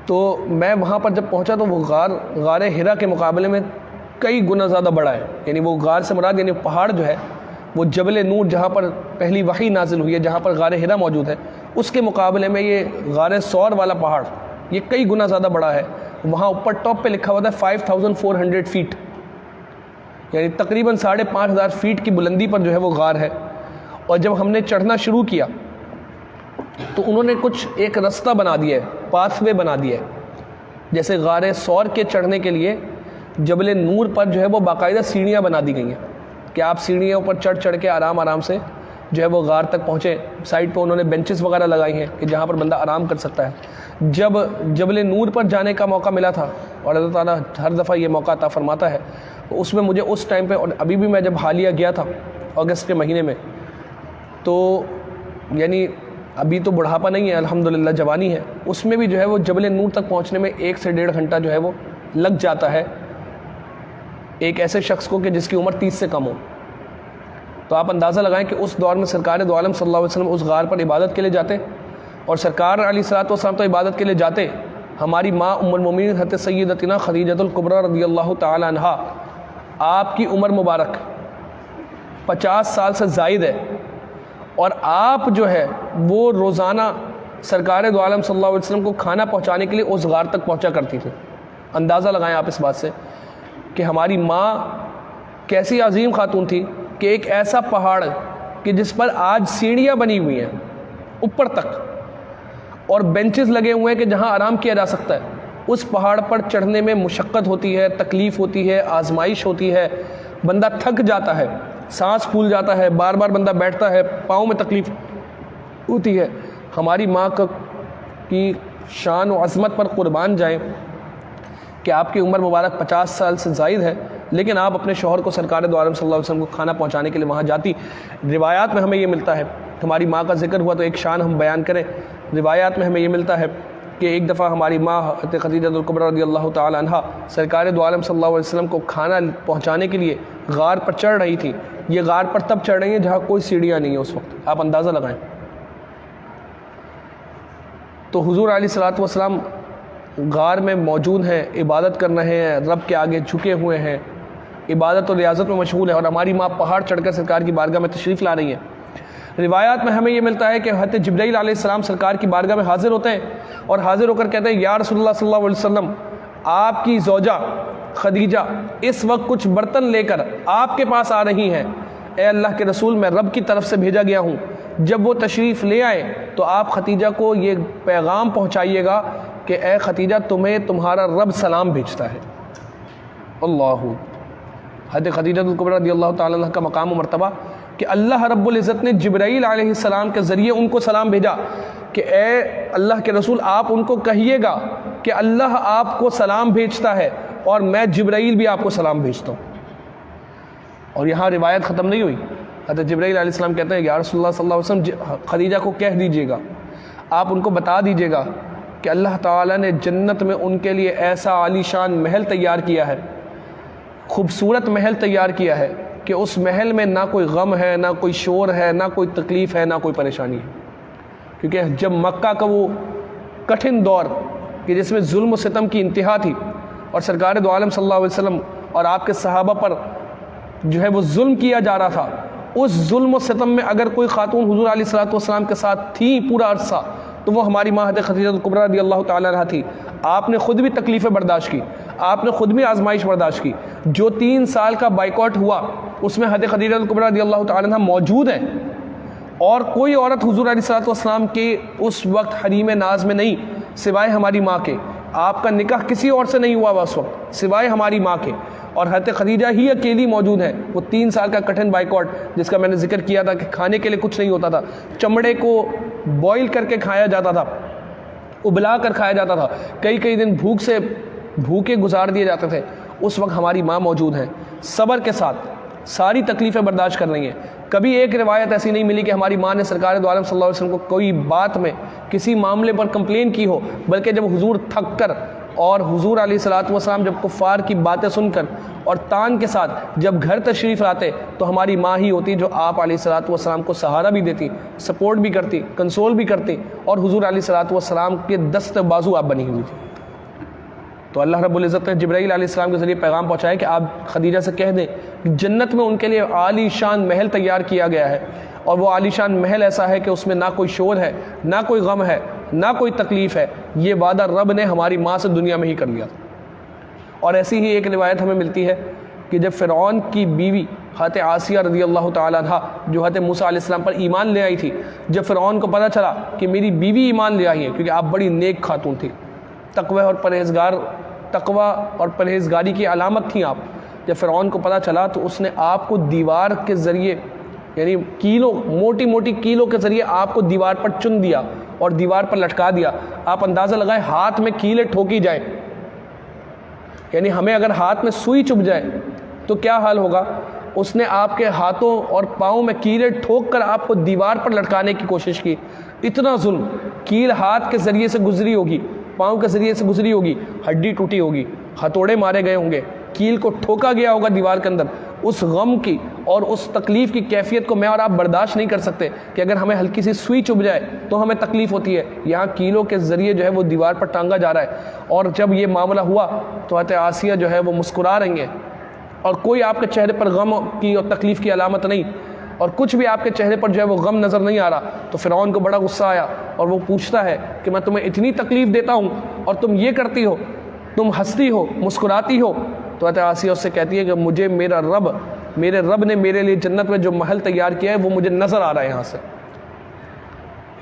تو میں وہاں پر جب پہنچا تو وہ غار ہرا کے مقابلے میں کئی گنا زیادہ بڑا ہے. یعنی وہ غار سے مراد یعنی پہاڑ جو ہے وہ جبل نور جہاں پر پہلی وحی نازل ہوئی ہے, جہاں پر غار ہرا موجود ہے, اس کے مقابلے میں یہ غار ثور والا پہاڑ یہ کئی گنا زیادہ بڑا ہے. وہاں اوپر ٹاپ پہ لکھا ہوا تھا 5400 فیٹ, یعنی تقریباً 5500 فیٹ کی بلندی پر جو ہے وہ غار ہے. اور جب ہم نے چڑھنا شروع کیا تو انہوں نے کچھ ایک رستہ بنا دیا ہے, پاتھ وے بنا دیا ہے. جیسے غار ثور کے چڑھنے کے لیے جبل نور پر جو ہے وہ باقاعدہ سیڑھیاں بنا دی گئی ہیں کہ آپ سیڑھیوں پر چڑھ کے آرام سے جو ہے وہ غار تک پہنچیں. سائڈ پہ انہوں نے بینچز وغیرہ لگائی ہیں کہ جہاں پر بندہ آرام کر سکتا ہے. جب جبل نور پر جانے کا موقع ملا تھا, اور اللہ تعالیٰ ہر دفعہ یہ موقع عطا فرماتا ہے, اس میں مجھے اس ٹائم پہ, اور ابھی بھی میں جب حالیہ گیا تھا اگست کے مہینے میں, تو یعنی ابھی تو بڑھاپا نہیں ہے الحمدللہ, جوانی ہے, اس میں بھی جو ہے وہ جبل نور تک پہنچنے میں 1 سے 1.5 گھنٹہ جو ہے وہ لگ جاتا ہے ایک ایسے شخص کو کہ جس کی عمر 30 سے کم ہو. تو آپ اندازہ لگائیں کہ اس دور میں سرکار دو عالم صلی اللہ علیہ وسلم اس غار پر عبادت کے لیے جاتے, اور سرکار علیہ الصلوۃ والسلام تو عبادت کے لیے جاتے. ہماری ماں ام المومنین حضرت سیدتنا خدیجۃ الکبریٰ رضی اللہ تعالی عنہا, آپ کی عمر مبارک 50 سال سے زائد ہے, اور آپ جو ہے وہ روزانہ سرکار دو عالم صلی اللہ علیہ وسلم کو کھانا پہنچانے کے لیے اس غار تک پہنچا کرتی تھی۔ اندازہ لگائیں آپ اس بات سے کہ ہماری ماں کیسی عظیم خاتون تھی کہ ایک ایسا پہاڑ کہ جس پر آج سیڑھیاں بنی ہوئی ہیں اوپر تک اور بینچز لگے ہوئے ہیں کہ جہاں آرام کیا جا سکتا ہے، اس پہاڑ پر چڑھنے میں مشقت ہوتی ہے، تکلیف ہوتی ہے، آزمائش ہوتی ہے، بندہ تھک جاتا ہے، سانس پھول جاتا ہے، بار بار بندہ بیٹھتا ہے، پاؤں میں تکلیف ہوتی ہے۔ ہماری ماں کی شان و عظمت پر قربان جائیں کہ آپ کی عمر مبارک 50 سال سے زائد ہے، لیکن آپ اپنے شوہر کو سرکار دو عالم صلی اللہ علیہ وسلم کو کھانا پہنچانے کے لیے وہاں جاتی۔ روایات میں ہمیں یہ ملتا ہے، ہماری ماں کا ذکر ہوا تو ایک شان ہم بیان کریں۔ روایات میں ہمیں یہ ملتا ہے کہ ایک دفعہ ہماری ماں حضرت خدیجہ الکبریٰ رضی اللہ تعالی عنہا سرکار دو عالم صلی اللہ علیہ وسلم کو کھانا پہنچانے کے لیے غار پر چڑھ رہی تھی۔ یہ غار پر تب چڑھ رہی ہیں جہاں کوئی سیڑھیاں نہیں ہیں اس وقت، آپ اندازہ لگائیں۔ تو حضور علیہ الصلوۃ والسلام غار میں موجود ہیں، عبادت کر رہے ہیں، رب کے آگے جھکے ہوئے ہیں، عبادت و ریاضت میں مشغول ہے، اور ہماری ماں پہاڑ چڑھ کر سرکار کی بارگاہ میں تشریف لا رہی ہیں۔ روایات میں ہمیں یہ ملتا ہے کہ حضرت جبرائیل علیہ السلام سرکار کی بارگاہ میں حاضر ہوتے ہیں اور حاضر ہو کر کہتے ہیں، یا رسول اللہ صلی اللہ علیہ وسلم، آپ کی زوجہ خدیجہ اس وقت کچھ برتن لے کر آپ کے پاس آ رہی ہیں، اے اللہ کے رسول، میں رب کی طرف سے بھیجا گیا ہوں، جب وہ تشریف لے آئیں تو آپ خدیجہ کو یہ پیغام پہنچائیے گا کہ اے خدیجہ، تمہیں تمہارا رب سلام بھیجتا ہے۔ اللہ، حضرت خدیجہ الکبریٰ رضی اللہ تعالیٰ عنہ کا مقام و مرتبہ کہ اللہ رب العزت نے جبرائیل علیہ السلام کے ذریعے ان کو سلام بھیجا کہ اے اللہ کے رسول، آپ ان کو کہیے گا کہ اللہ آپ کو سلام بھیجتا ہے اور میں جبرائیل بھی آپ کو سلام بھیجتا ہوں۔ اور یہاں روایت ختم نہیں ہوئی، حضرت جبرائیل علیہ السلام کہتے ہیں، یا رسول اللہ صلی اللہ علیہ وسلم، خدیجہ کو کہہ دیجیے گا، آپ ان کو بتا دیجیے گا کہ اللہ تعالیٰ نے جنت میں ان کے لیے ایسا عالی شان محل تیار کیا ہے، خوبصورت محل تیار کیا ہے کہ اس محل میں نہ کوئی غم ہے، نہ کوئی شور ہے، نہ کوئی تکلیف ہے، نہ کوئی پریشانی ہے۔ کیونکہ جب مکہ کا وہ کٹھن دور کہ جس میں ظلم و ستم کی انتہا تھی اور سرکار دو عالم صلی اللہ علیہ وسلم اور آپ کے صحابہ پر جو ہے وہ ظلم کیا جا رہا تھا، اس ظلم و ستم میں اگر کوئی خاتون حضور علیہ الصلوۃ والسلام کے ساتھ تھی پورا عرصہ تو وہ ہماری ماں حضرت خدیجہ الکبریٰ رضی اللہ تعالیٰ عنہا تھی۔ آپ نے خود بھی تکلیفیں برداشت کی، آپ نے خود بھی آزمائش برداشت کی۔ جو 3 سال کا بائیکاٹ ہوا اس میں حضرت خدیجہ الکبریٰ رضی اللہ تعالیٰ عنہا موجود ہیں، اور کوئی عورت حضور علیہ الصلوۃ والسلام کے اس وقت حریم ناز میں نہیں سوائے ہماری ماں کے۔ آپ کا نکاح کسی اور سے نہیں ہوا اس وقت سوائے ہماری ماں کے، اور حضرت خدیجہ ہی اکیلی موجود ہے۔ وہ 3 سال کا کٹھن بائیکاٹ جس کا میں نے ذکر کیا تھا کہ کھانے کے لیے کچھ نہیں ہوتا تھا، چمڑے کو بوائل کر کے کھایا جاتا تھا، ابلا کر کھایا جاتا تھا، کئی دن بھوک سے بھوکے گزار دیے جاتے تھے، اس وقت ہماری ماں موجود ہیں، صبر کے ساتھ ساری تکلیفیں برداشت کر رہی ہیں۔ کبھی ایک روایت ایسی نہیں ملی کہ ہماری ماں نے سرکار دو عالم صلی اللہ علیہ وسلم کو کوئی بات میں کسی معاملے پر کمپلین کی ہو، بلکہ جب حضور تھک کر اور حضور علیہ الصلوۃ والسلام جب کفار کی باتیں سن کر اور تان کے ساتھ جب گھر تشریف لاتے تو ہماری ماں ہی ہوتی جو آپ علیہ الصلوۃ والسلام کو سہارا بھی دیتی، سپورٹ بھی کرتی، کنسول بھی کرتی، اور حضور علیہ الصلوۃ والسلام کے دست بازو آپ بنی ہوئی تھی۔ تو اللہ رب العزت نے جبرائیل علیہ السلام کے ذریعے پیغام پہنچایا کہ آپ خدیجہ سے کہہ دیں کہ جنت میں ان کے لیے عالی شان محل تیار کیا گیا ہے، اور وہ عالی شان محل ایسا ہے کہ اس میں نہ کوئی شور ہے، نہ کوئی غم ہے، نہ کوئی تکلیف ہے۔ یہ وعدہ رب نے ہماری ماں سے دنیا میں ہی کر لیا۔ اور ایسی ہی ایک روایت ہمیں ملتی ہے کہ جب فرعون کی بیوی حضرت آسیہ رضی اللہ تعالیٰ عنہا جو حضرت موسیٰ علیہ السلام پر ایمان لے آئی تھی، جب فرعون کو پتہ چلا کہ میری بیوی ایمان لے آئی ہے، کیونکہ آپ بڑی نیک خاتون تھی، تقوی اور پرہیزگاری کی علامت تھیں آپ، جب فرعون کو پتہ چلا تو اس نے آپ کو دیوار کے ذریعے، یعنی کیلوں موٹی موٹی کیلوں کے ذریعے آپ کو دیوار پر چن دیا اور دیوار پر لٹکا دیا۔ آپ اندازہ لگائیں، ہاتھ میں کیلیں ٹھوکی جائیں، یعنی ہمیں اگر ہاتھ میں سوئی چبھ جائے تو کیا حال ہوگا، اس نے آپ کے ہاتھوں اور پاؤں میں کیلیں ٹھوک کر آپ کو دیوار پر لٹکانے کی کوشش کی۔ اتنا ظلم، کیل ہاتھ کے ذریعے سے گزری ہوگی، پاؤں کے ذریعے سے گزری ہوگی، ہڈی ٹوٹی ہوگی، ہتھوڑے مارے گئے ہوں گے، کیل کو ٹھوکا گیا ہوگا دیوار کے اندر۔ اس غم کی اور اس تکلیف کی کیفیت کو میں اور آپ برداشت نہیں کر سکتے کہ اگر ہمیں ہلکی سی سوئی چبھ جائے تو ہمیں تکلیف ہوتی ہے، یہاں کیلوں کے ذریعے جو ہے وہ دیوار پر ٹانگا جا رہا ہے۔ اور جب یہ معاملہ ہوا تو حضرت آسیہ جو ہے وہ مسکرا رہی ہیں، اور کوئی آپ کے چہرے پر غم کی اور تکلیف کی علامت نہیں۔ اور کچھ بھی آپ کے چہرے پر جو ہے وہ غم نظر نہیں آ رہا، تو فرعون کو بڑا غصہ آیا اور وہ پوچھتا ہے کہ میں تمہیں اتنی تکلیف دیتا ہوں اور تم یہ کرتی ہو، تم ہنستی ہو، مسکراتی ہو؟ تو حضرت آسیہ اس سے کہتی ہے کہ مجھے میرے رب نے میرے لیے جنت میں جو محل تیار کیا ہے وہ مجھے نظر آ رہا ہے یہاں سے۔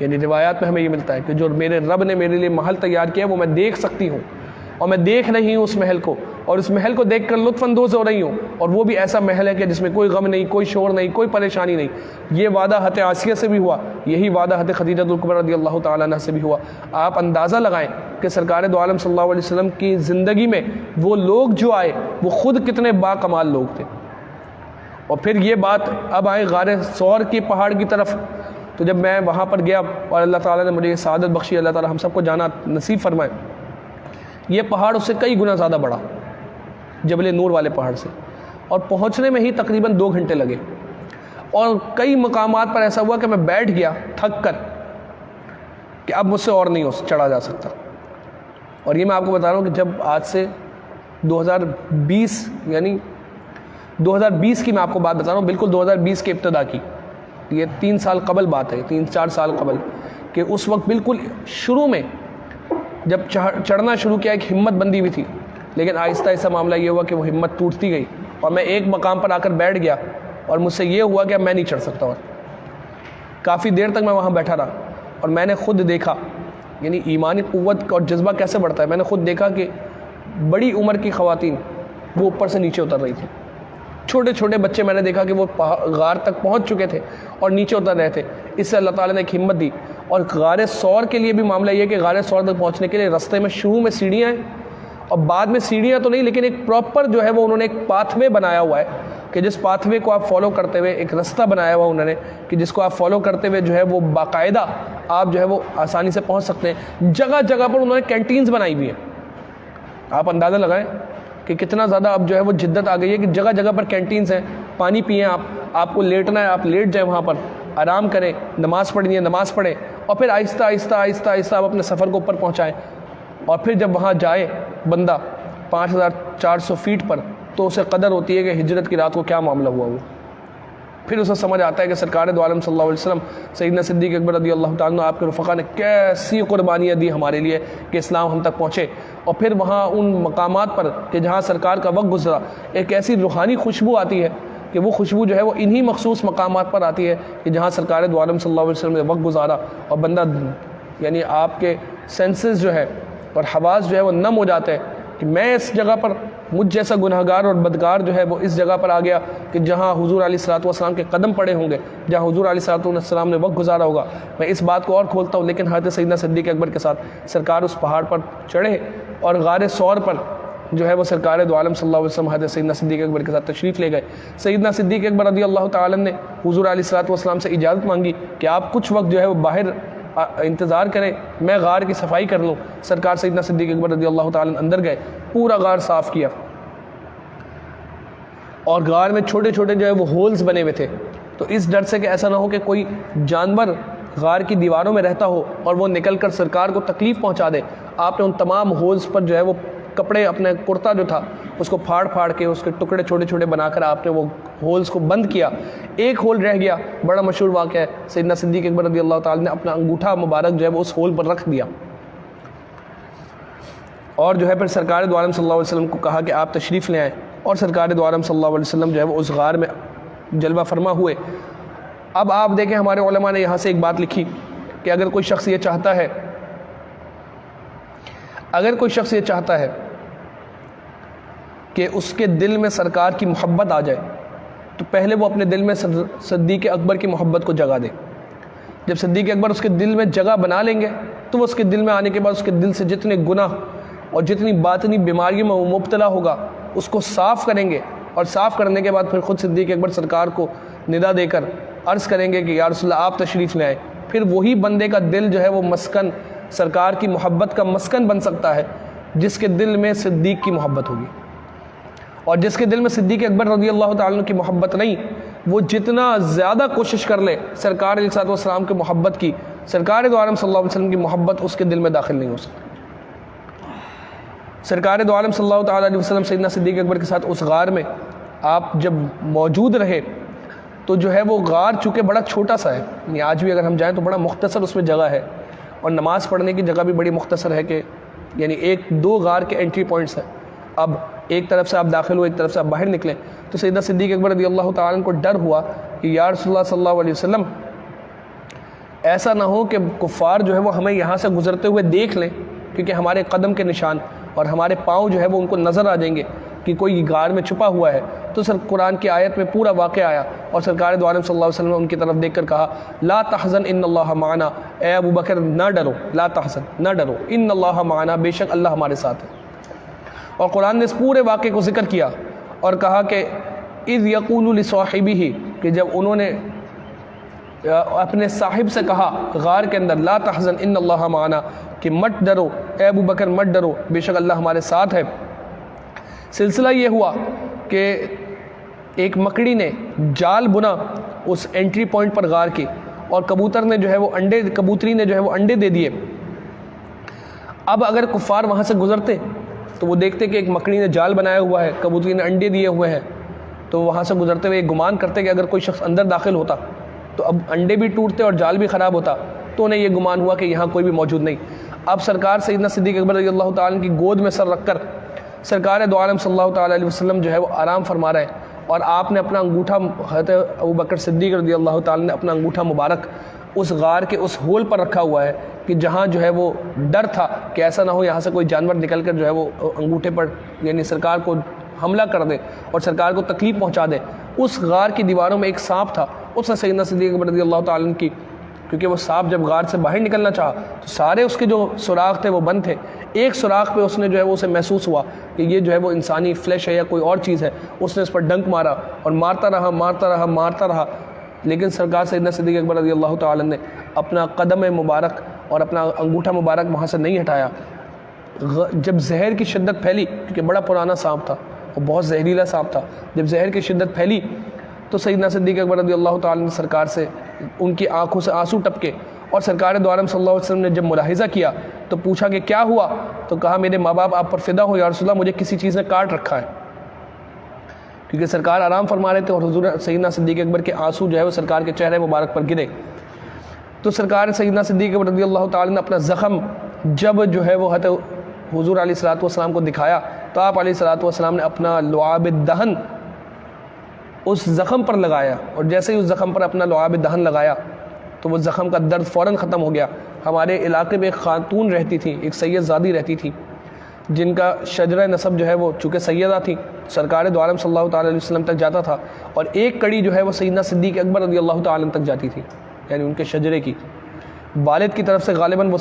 یعنی روایات میں ہمیں یہ ملتا ہے کہ جو میرے رب نے میرے لیے محل تیار کیا ہے وہ میں دیکھ سکتی ہوں، اور میں دیکھ رہی ہوں اس محل کو، اور اس محل کو دیکھ کر لطف اندوز ہو رہی ہوں، اور وہ بھی ایسا محل ہے کہ جس میں کوئی غم نہیں، کوئی شور نہیں، کوئی پریشانی نہیں۔ یہ وعدہ حضرت آسیہ سے بھی ہوا، یہی وعدہ حضرت خدیجہ الکبریٰ رضی اللہ تعالیٰ عنہ سے بھی ہوا۔ آپ اندازہ لگائیں کہ سرکار دو عالم صلی اللہ علیہ وسلم کی زندگی میں وہ لوگ جو آئے وہ خود کتنے با کمال لوگ تھے۔ اور پھر یہ بات اب آئے غار ثور کی پہاڑ کی طرف، تو جب میں وہاں پر گیا اور اللہ تعالیٰ نے مجھے سعادت بخشی، اللہ تعالیٰ ہم سب کو جانا نصیب فرمائے، یہ پہاڑ اس سے کئی گنا زیادہ بڑا، جبل نور والے پہاڑ سے، اور پہنچنے میں ہی تقریباً 2 گھنٹے لگے، اور کئی مقامات پر ایسا ہوا کہ میں بیٹھ گیا تھک کر کہ اب مجھ سے اور نہیں چڑھا جا سکتا۔ اور یہ میں آپ کو بتا رہا ہوں کہ جب آج سے 2020 یعنی 2020 کی میں آپ کو بات بتا رہا ہوں، بالکل 2020 کے ابتدا کی، یہ 3 سال قبل بات ہے، 3-4 سال قبل، کہ اس وقت بالکل شروع میں جب چڑھنا شروع کیا ایک ہمت بندی بھی تھی، لیکن آہستہ آہستہ معاملہ یہ ہوا کہ وہ ہمت ٹوٹتی گئی، اور میں ایک مقام پر آ کر بیٹھ گیا اور مجھ سے یہ ہوا کہ اب میں نہیں چڑھ سکتا، اور کافی دیر تک میں وہاں بیٹھا رہا، اور میں نے خود دیکھا، یعنی ایمانی قوت اور جذبہ کیسے بڑھتا ہے، میں نے خود دیکھا کہ بڑی عمر کی خواتین وہ اوپر سے نیچے اتر رہی تھیں، چھوٹے چھوٹے بچے میں نے دیکھا کہ وہ غار تک پہنچ چکے تھے اور نیچے اتر رہے تھے۔ اس سے اللہ تعالیٰ نے ایک ہمت دی۔ اور غار ثور کے لیے بھی معاملہ یہ کہ غار ثور تک پہنچنے کے لیے رستے میں شروع میں سیڑھیاں ہیں، اور بعد میں سیڑھیاں تو نہیں، لیکن ایک پراپر جو ہے وہ انہوں نے ایک پاتھ وے بنایا ہوا ہے کہ جس پاتھ وے کو آپ فالو کرتے ہوئے، ایک رستہ بنایا ہوا انہوں نے کہ جس کو آپ فالو کرتے ہوئے جو ہے وہ باقاعدہ آپ جو ہے وہ آسانی سے پہنچ سکتے ہیں۔ جگہ جگہ پر انہوں نے کینٹینز بنائی ہوئی ہیں، آپ اندازہ لگائیں کہ کتنا زیادہ اب جو ہے وہ جدت آ گئی ہے کہ جگہ جگہ پر کینٹینز ہیں، پانی پئیں، آپ کو لیٹنا ہے آپ لیٹ جائیں، وہاں پر آرام کریں، نماز پڑھنی ہے نماز پڑھیں، اور پھر آہستہ آہستہ آہستہ آہستہ آپ اپنے سفر کو اوپر پہنچائیں۔ اور پھر جب وہاں جائے بندہ 5400 فیٹ پر، تو اسے قدر ہوتی ہے کہ ہجرت کی رات کو کیا معاملہ ہوا وہ، پھر اسے سمجھ آتا ہے کہ سرکار دو عالم صلی اللہ علیہ وسلم سیدنا صدیق اکبر رضی اللہ تعالیٰ عنہ آپ کے رفقا نے کیسی قربانیاں دی ہمارے لیے کہ اسلام ہم تک پہنچے۔ اور پھر وہاں ان مقامات پر کہ جہاں سرکار کا وقت گزرا، ایک ایسی روحانی خوشبو آتی ہے کہ وہ خوشبو جو ہے وہ انہی مخصوص مقامات پر آتی ہے کہ جہاں سرکار دو عالم صلی اللہ علیہ وسلم نے وقت گزارا، اور بندہ یعنی آپ کے سینسز جو ہے اور حواس جو ہے وہ نم ہو جاتے ہیں کہ میں اس جگہ پر، مجھ جیسا گنہگار اور بدکار جو ہے وہ اس جگہ پر آ گیا کہ جہاں حضور علیہ الصلوۃ والسلام کے قدم پڑے ہوں گے، جہاں حضور علیہ الصلوۃ والسلام نے وقت گزارا ہوگا۔ میں اس بات کو اور کھولتا ہوں، لیکن حضرت سیدنا صدیق اکبر کے ساتھ سرکار اس پہاڑ پر چڑھے اور غار ثور پر جو ہے وہ سرکار دو عالم صلی اللہ علیہ وسلم حضرت سیدنا صدیق اکبر کے ساتھ تشریف لے گئے۔ سیدنا صدیق اکبر رضی اللہ تعالیٰ نے حضور علیہ الصلوۃ والسلام سے اجازت مانگی کہ آپ کچھ وقت جو ہے وہ باہر انتظار کریں، میں غار کی صفائی کر لوں۔ سرکار سیدنا صدیق اکبر رضی اللہ تعالیٰ اندر گئے، پورا غار صاف کیا، اور غار میں چھوٹے چھوٹے جو ہے وہ ہولز بنے ہوئے تھے، تو اس ڈر سے کہ ایسا نہ ہو کہ کوئی جانور غار کی دیواروں میں رہتا ہو اور وہ نکل کر سرکار کو تکلیف پہنچا دے، آپ نے ان تمام ہولز پر جو ہے وہ کپڑے، اپنے کرتا جو تھا اس کو پھاڑ پھاڑ کے اس کے ٹکڑے چھوٹے چھوٹے بنا کر آپ نے وہ ہولز کو بند کیا۔ ایک ہول رہ گیا، بڑا مشہور واقعہ ہے، سیدنا صدیق اکبر رضی اللہ تعالیٰ نے اپنا انگوٹھا مبارک جو ہے وہ اس ہول پر رکھ دیا، اور جو ہے پھر سرکار دو عالم صلی اللہ علیہ وسلم کو کہا کہ آپ تشریف لے آئیں، اور سرکار دو عالم صلی اللہ علیہ وسلم جو ہے وہ اس غار میں جلوہ فرما ہوئے۔ اب آپ دیکھیں ہمارے علماء نے یہاں سے ایک بات لکھی کہ اگر کوئی شخص یہ چاہتا ہے کہ اس کے دل میں سرکار کی محبت آ جائے، تو پہلے وہ اپنے دل میں صدیق اکبر کی محبت کو جگہ دے۔ جب صدیق اکبر اس کے دل میں جگہ بنا لیں گے، تو وہ اس کے دل میں آنے کے بعد اس کے دل سے جتنے گناہ اور جتنی باطنی بیماریوں میں وہ مبتلا ہوگا اس کو صاف کریں گے، اور صاف کرنے کے بعد پھر خود صدیق اکبر سرکار کو ندا دے کر عرض کریں گے کہ یا رسول اللہ آپ تشریف لے آئیں۔ پھر وہی بندے کا دل جو ہے وہ مسکن، سرکار کی محبت کا مسکن بن سکتا ہے جس کے دل میں صدیق کی محبت ہوگی، اور جس کے دل میں صدیق اکبر رضی اللہ تعالیٰ عنہ کی محبت نہیں، وہ جتنا زیادہ کوشش کر لے سرکار علیہ الصلوۃ والسلام کی محبت کی، سرکار دو عالم صلی اللہ علیہ وسلم کی محبت اس کے دل میں داخل نہیں ہو سکتی۔ سرکار دو عالم صلی اللہ تعالیٰ علیہ وسلم سیدنا صدیق اکبر کے ساتھ اس غار میں آپ جب موجود رہے، تو جو ہے وہ غار چونکہ بڑا چھوٹا سا ہے، یعنی آج بھی اگر ہم جائیں تو بڑا مختصر اس میں جگہ ہے، اور نماز پڑھنے کی جگہ بھی بڑی مختصر ہے کہ یعنی 1-2 غار کے انٹری پوائنٹس ہیں. اب ایک طرف سے آپ داخل ہو، ایک طرف سے آپ باہر نکلیں. تو سیدنا صدیق اکبر رضی اللہ تعالیٰ عنہ کو ڈر ہوا کہ یا رسول اللہ صلی اللہ علیہ وسلم ایسا نہ ہو کہ کفار جو ہے وہ ہمیں یہاں سے گزرتے ہوئے دیکھ لیں، کیونکہ ہمارے قدم کے نشان اور ہمارے پاؤں جو ہے وہ ان کو نظر آ جائیں گے کہ کوئی غار میں چھپا ہوا ہے. تو قرآن کی آیت میں پورا واقعہ آیا اور سرکار دو عالم صلی اللہ علیہ وسلم نے ان کی طرف دیکھ کر کہا لا تحزن ان اللہ معنا، اے ابو بکر نہ ڈرو، لا تحزن نہ ڈرو، ان اللہ معنا، بے شک اللہ ہمارے ساتھ ہے. اور قرآن نے اس پورے واقعے کو ذکر کیا اور کہا کہ اذ یقول لصاحبہ، کہ جب انہوں نے اپنے صاحب سے کہا غار کے اندر لا تحزن ان اللہ معنا، کہ مت ڈرو اے ابو بکر مت ڈرو، بے شک اللہ ہمارے ساتھ ہے. سلسلہ یہ ہوا کہ ایک مکڑی نے جال بنا اس انٹری پوائنٹ پر غار کی، اور کبوتری نے جو ہے وہ انڈے دے دیے. اب اگر کفار وہاں سے گزرتے تو وہ دیکھتے کہ ایک مکڑی نے جال بنایا ہوا ہے، کبوتری نے انڈے دیے ہوئے ہیں، تو وہاں سے گزرتے ہوئے ایک گمان کرتے کہ اگر کوئی شخص اندر داخل ہوتا تو اب انڈے بھی ٹوٹتے اور جال بھی خراب ہوتا. تو انہیں یہ گمان ہوا کہ یہاں کوئی بھی موجود نہیں. اب سرکار سیدنا صدیق اکبر رضی اللہ تعالیٰ کی گود میں سر رکھ کر سرکار دو عالم صلی اللہ تعالیٰ علیہ وسلم جو ہے وہ آرام فرما رہے ہیں، اور آپ نے اپنا انگوٹھا، حضرت ابو بکر صدیق رضی اللہ تعالیٰ نے اپنا انگوٹھا مبارک اس غار کے اس ہول پر رکھا ہوا ہے کہ جہاں جو ہے وہ ڈر تھا کہ ایسا نہ ہو یہاں سے کوئی جانور نکل کر جو ہے وہ انگوٹھے پر یعنی سرکار کو حملہ کر دے اور سرکار کو تکلیف پہنچا دے. اس غار کی دیواروں میں ایک سانپ تھا، اس نے سیدنا صدیق اکبر رضی اللہ تعالیٰ کی، کیونکہ وہ سانپ جب غار سے باہر نکلنا چاہا تو سارے اس کے جو سوراخ تھے وہ بند تھے. ایک سوراخ پہ اس نے جو ہے وہ اسے محسوس ہوا کہ یہ جو ہے وہ انسانی فلیش ہے یا کوئی اور چیز ہے. اس نے اس پر ڈنک مارا اور مارتا رہا، لیکن سرکار سیدنا صدیق اکبر رضی اللہ تعالیٰ نے اپنا قدم مبارک اور اپنا انگوٹھا مبارک وہاں سے نہیں ہٹایا. جب زہر کی شدت پھیلی، کیونکہ بڑا پرانا سانپ تھا اور بہت زہریلا سانپ تھا، جب زہر کی شدت پھیلی تو سیدنا صدیق اکبر رضی اللہ تعالیٰ نے سرکار سے ان کی آنکھوں سے آنسو ٹپکے، اور سرکار دو عالم صلی اللہ علیہ وسلم نے جب ملاحظہ کیا تو پوچھا کہ کیا ہوا؟ تو کہا میرے ماں باپ آپ پر فدا ہو یا رسول اللہ، مجھے کسی چیز نے کاٹ رکھا ہے. کیونکہ سرکار آرام فرما رہے تھے اور حضور سیدنا صدیق اکبر کے آنسو جو ہے وہ سرکار کے چہرے مبارک پر گرے. تو سرکار سیدنا صدیق اکبر رضی اللہ تعالیٰ نے اپنا زخم جب جو ہے وہ حضور علیہ الصلوۃ والسلام کو دکھایا تو آپ علیہ الصلوۃ والسلام نے اپنا لعاب دہن اس زخم پر لگایا، اور جیسے ہی اس زخم پر اپنا لعاب دہن لگایا تو وہ زخم کا درد فوراً ختم ہو گیا. ہمارے علاقے میں ایک خاتون رہتی تھی، ایک سید زادی رہتی تھی، جن کا شجرہ نسب جو ہے وہ چونکہ سیدہ تھی سرکار دو عالم صلی اللہ تعالیٰ علیہ وسلم تک جاتا تھا، اور ایک کڑی جو ہے وہ سیدنا صدیق اکبر رضی اللہ تعالیٰ تک جاتی تھی، یعنی ان کے شجرے کی. والد کی طرف سے غالباً وہ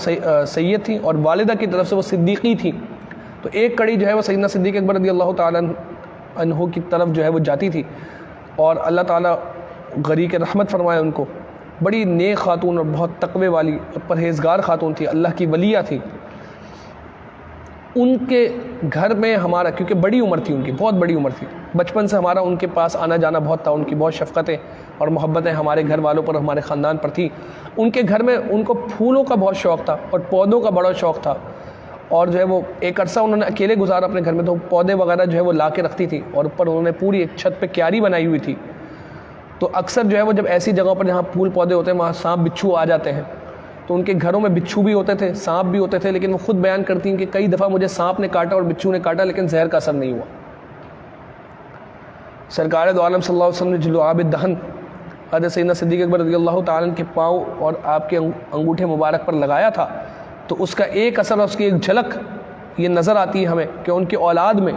سید تھی اور والدہ کی طرف سے وہ صدیقی تھی. تو ایک کڑی جو ہے وہ سیدنا صدیق اکبر رضی اللہ تعالیٰ عنہ کی طرف جو ہے وہ جاتی تھی، اور اللہ تعالیٰ غریق رحمت فرمائے ان کو. بڑی نیک خاتون اور بہت تقوی والی اور پرہیزگار خاتون تھی، اللہ کی ولیہ تھی. ان کے گھر میں ہمارا، کیونکہ بڑی عمر تھی ان کی، بہت بڑی عمر تھی، بچپن سے ہمارا ان کے پاس آنا جانا بہت تھا. ان کی بہت شفقتیں اور محبتیں ہمارے گھر والوں پر، ہمارے خاندان پر تھی. ان کے گھر میں ان کو پھولوں کا بہت شوق تھا اور پودوں کا بڑا شوق تھا، اور جو ہے وہ ایک عرصہ انہوں نے اکیلے گزارا اپنے گھر میں، تو پودے وغیرہ جو ہے وہ لا کے رکھتی تھی، اور اوپر انہوں نے پوری ایک چھت پہ کیاری بنائی ہوئی تھی. تو اکثر جو ہے وہ جب ایسی جگہوں پر جہاں پھول پودے ہوتے ہیں وہاں سانپ بچھو آ جاتے ہیں، تو ان کے گھروں میں بچھو بھی ہوتے تھے، سانپ بھی ہوتے تھے، لیکن وہ خود بیان کرتی ہیں کہ کئی دفعہ مجھے سانپ نے کاٹا اور بچھو نے کاٹا لیکن زہر کا اثر نہیں ہوا. سرکار دو عالم صلی اللہ علیہ وسلم نے جو لعاب دہن حضرت سیدنا صدیق اکبر رضی اللہ تعالیٰ کے پاؤں اور آپ کے انگوٹھے مبارک پر لگایا تھا، تو اس کا ایک اثر اور اس کی ایک جھلک یہ نظر آتی ہے ہمیں کہ ان کی اولاد میں،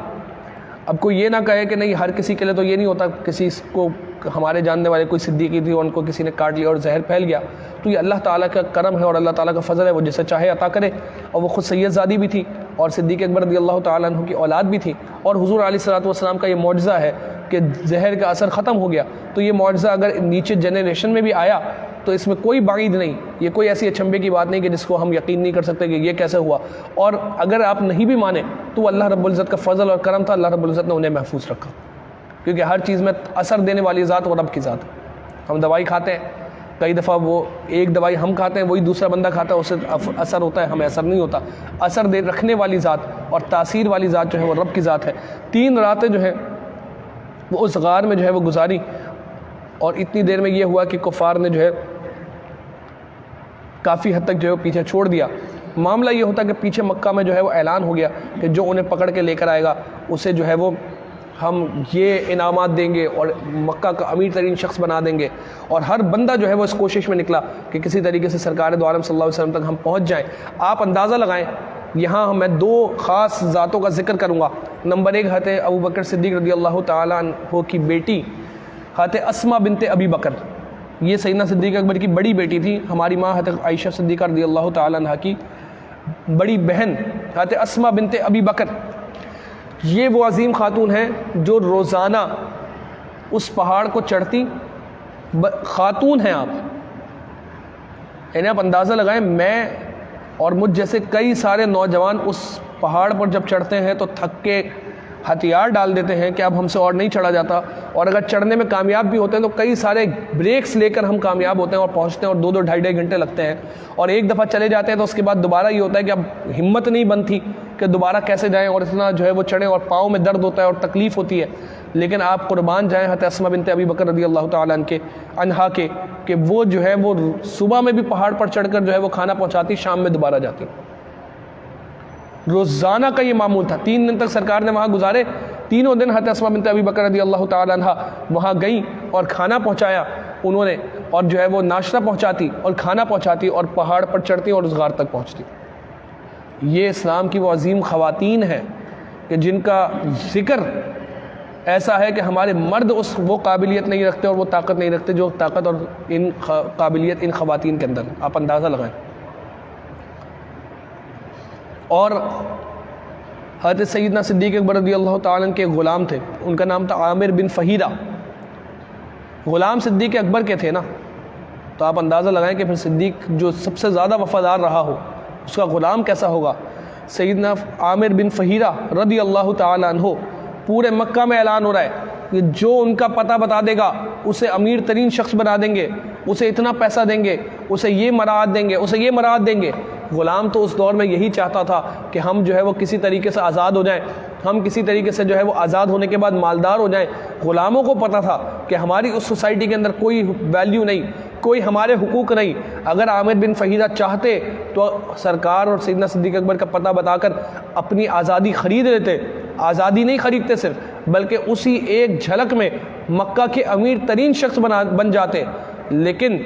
اب کوئی یہ نہ کہے کہ نہیں ہر کسی کے لیے تو یہ نہیں ہوتا، کسی کو ہمارے جاننے والے کوئی صدیقی تھی اور ان کو کسی نے کاٹ لیا اور زہر پھیل گیا، تو یہ اللہ تعالیٰ کا کرم ہے اور اللہ تعالیٰ کا فضل ہے، وہ جسے چاہے عطا کرے. اور وہ خود سید زادی بھی تھی اور صدیق اکبر رضی اللہ تعالیٰ عنہ کی اولاد بھی تھی، اور حضور علیہ الصلوۃ والسلام کا یہ معجزہ ہے کہ زہر کا اثر ختم ہو گیا. تو یہ معجزہ اگر نیچے جنریشن میں بھی آیا تو اس میں کوئی بعید نہیں، یہ کوئی ایسی اچنبے کی بات نہیں کہ جس کو ہم یقین نہیں کر سکتے کہ یہ کیسے ہوا. اور اگر آپ نہیں بھی مانیں تو اللہ رب العزت کا فضل اور کرم تھا، اللہ رب العزت نے انہیں محفوظ رکھا، کیونکہ ہر چیز میں اثر دینے والی ذات وہ رب کی ذات ہے. ہم دوائی کھاتے ہیں، کئی دفعہ وہ ایک دوائی ہم کھاتے ہیں وہی دوسرا بندہ کھاتا ہے، اس سے اثر ہوتا ہے، ہمیں اثر نہیں ہوتا. اثر دے رکھنے والی ذات اور تاثیر والی ذات جو ہے وہ رب کی ذات ہے. 3 راتیں جو ہے وہ اس غار میں جو ہے وہ گزاری. اور اتنی دیر میں یہ ہوا کہ کفار نے جو ہے کافی حد تک جو ہے پیچھے چھوڑ دیا۔ معاملہ یہ ہوتا کہ پیچھے مکہ میں جو ہے وہ اعلان ہو گیا کہ جو انہیں پکڑ کے لے کر آئے گا اسے جو ہے وہ ہم یہ انعامات دیں گے اور مکہ کا امیر ترین شخص بنا دیں گے، اور ہر بندہ جو ہے وہ اس کوشش میں نکلا کہ کسی طریقے سے سرکار دو عالم صلی اللہ علیہ وسلم تک ہم پہنچ جائیں۔ آپ اندازہ لگائیں، یہاں میں دو خاص ذاتوں کا ذکر کروں گا۔ نمبر ایک حضرت ابو بکر صدیق رضی اللہ تعالیٰ عنہ کی بیٹی حضرت اسماء بنت ابی بکر، یہ سیدنا صدیق اکبر کی بڑی بیٹی تھی، ہماری ماں حضرت عائشہ صدیقہ رضی اللہ تعالیٰ عنہ کی بڑی بہن حضرت اسماء بنت ابی بکر، یہ وہ عظیم خاتون ہیں جو روزانہ اس پہاڑ کو چڑھتی، خاتون ہیں آپ، یعنی آپ اندازہ لگائیں میں اور مجھ جیسے کئی سارے نوجوان اس پہاڑ پر جب چڑھتے ہیں تو تھک کے ہتھیار ڈال دیتے ہیں کہ اب ہم سے اور نہیں چڑھا جاتا، اور اگر چڑھنے میں کامیاب بھی ہوتے ہیں تو کئی سارے بریکس لے کر ہم کامیاب ہوتے ہیں اور پہنچتے ہیں، اور دو ڈھائی گھنٹے لگتے ہیں، اور ایک دفعہ چلے جاتے ہیں تو اس کے بعد دوبارہ یہ ہوتا ہے کہ اب ہمت نہیں بنتی کہ دوبارہ کیسے جائیں، اور اتنا جو ہے وہ چڑھیں اور پاؤں میں درد ہوتا ہے اور تکلیف ہوتی ہے۔ لیکن آپ قربان جائیں حضرت اسماء بنت ابی بکر رضی اللہ تعالیٰ عنہا کے کہ وہ جو ہے وہ صبح میں بھی پہاڑ پر چڑھ کر جو ہے وہ کھانا پہنچاتی، شام میں دوبارہ جاتی، روزانہ کا یہ معمول تھا۔ 3 دن تک سرکار نے وہاں گزارے، تینوں دن حضرت اسماء بنت ابی بکر رضی اللہ تعالیٰ عنہ وہاں گئیں اور کھانا پہنچایا انہوں نے، اور جو ہے وہ ناشتہ پہنچاتی اور کھانا پہنچاتی اور پہاڑ پر چڑھتی اور اس غار تک پہنچتی۔ یہ اسلام کی وہ عظیم خواتین ہیں کہ جن کا ذکر ایسا ہے کہ ہمارے مرد وہ قابلیت نہیں رکھتے اور وہ طاقت نہیں رکھتے جو طاقت اور ان قابلیت ان خواتین کے اندر، آپ اندازہ لگائیں۔ اور حضرت سیدنا صدیق اکبر رضی اللہ تعالیٰ عنہ کے غلام تھے، ان کا نام تھا عامر بن فہیرہ، غلام صدیق اکبر کے تھے نا، تو آپ اندازہ لگائیں کہ پھر صدیق جو سب سے زیادہ وفادار رہا ہو اس کا غلام کیسا ہوگا۔ سیدنا عامر بن فہیرہ رضی اللہ تعالیٰ عنہ، پورے مکہ میں اعلان ہو رہا ہے کہ جو ان کا پتہ بتا دے گا اسے امیر ترین شخص بنا دیں گے، اسے اتنا پیسہ دیں گے، اسے یہ مراعات دیں گے، اسے یہ مراعات دیں گے۔ غلام تو اس دور میں یہی چاہتا تھا کہ ہم جو ہے وہ کسی طریقے سے آزاد ہو جائیں، ہم کسی طریقے سے جو ہے وہ آزاد ہونے کے بعد مالدار ہو جائیں۔ غلاموں کو پتہ تھا کہ ہماری اس سوسائٹی کے اندر کوئی ویلیو نہیں، کوئی ہمارے حقوق نہیں۔ اگر عامر بن فہیرہ چاہتے تو سرکار اور سیدنا صدیق اکبر کا پتہ بتا کر اپنی آزادی خرید لیتے، آزادی نہیں خریدتے صرف، بلکہ اسی ایک جھلک میں مکہ کے امیر ترین شخص بن جاتے۔ لیکن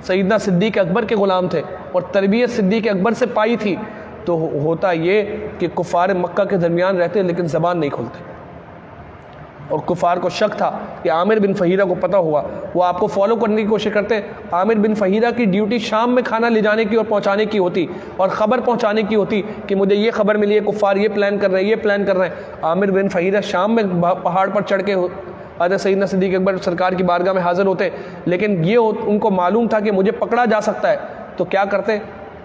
سیدنا صدیق اکبر کے غلام تھے اور تربیت صدیق اکبر سے پائی تھی، تو ہوتا یہ کہ کفار مکہ کے درمیان رہتے لیکن زبان نہیں کھولتے، اور کفار کو شک تھا کہ عامر بن فہیرہ کو پتہ ہوا، وہ آپ کو فالو کرنے کی کوشش کرتے۔ عامر بن فہیرہ کی ڈیوٹی شام میں کھانا لے جانے کی اور پہنچانے کی ہوتی، اور خبر پہنچانے کی ہوتی کہ مجھے یہ خبر ملی ہے، کفار یہ پلان کر رہے ہیں، یہ پلان کر رہے ہیں۔ عامر بن فہیرہ شام میں پہاڑ پر چڑھ کے حضرت سیدنا صدیق اکبر سرکار کی بارگاہ میں حاضر ہوتے، لیکن یہ ان کو معلوم تھا کہ مجھے پکڑا جا سکتا ہے، تو کیا کرتے،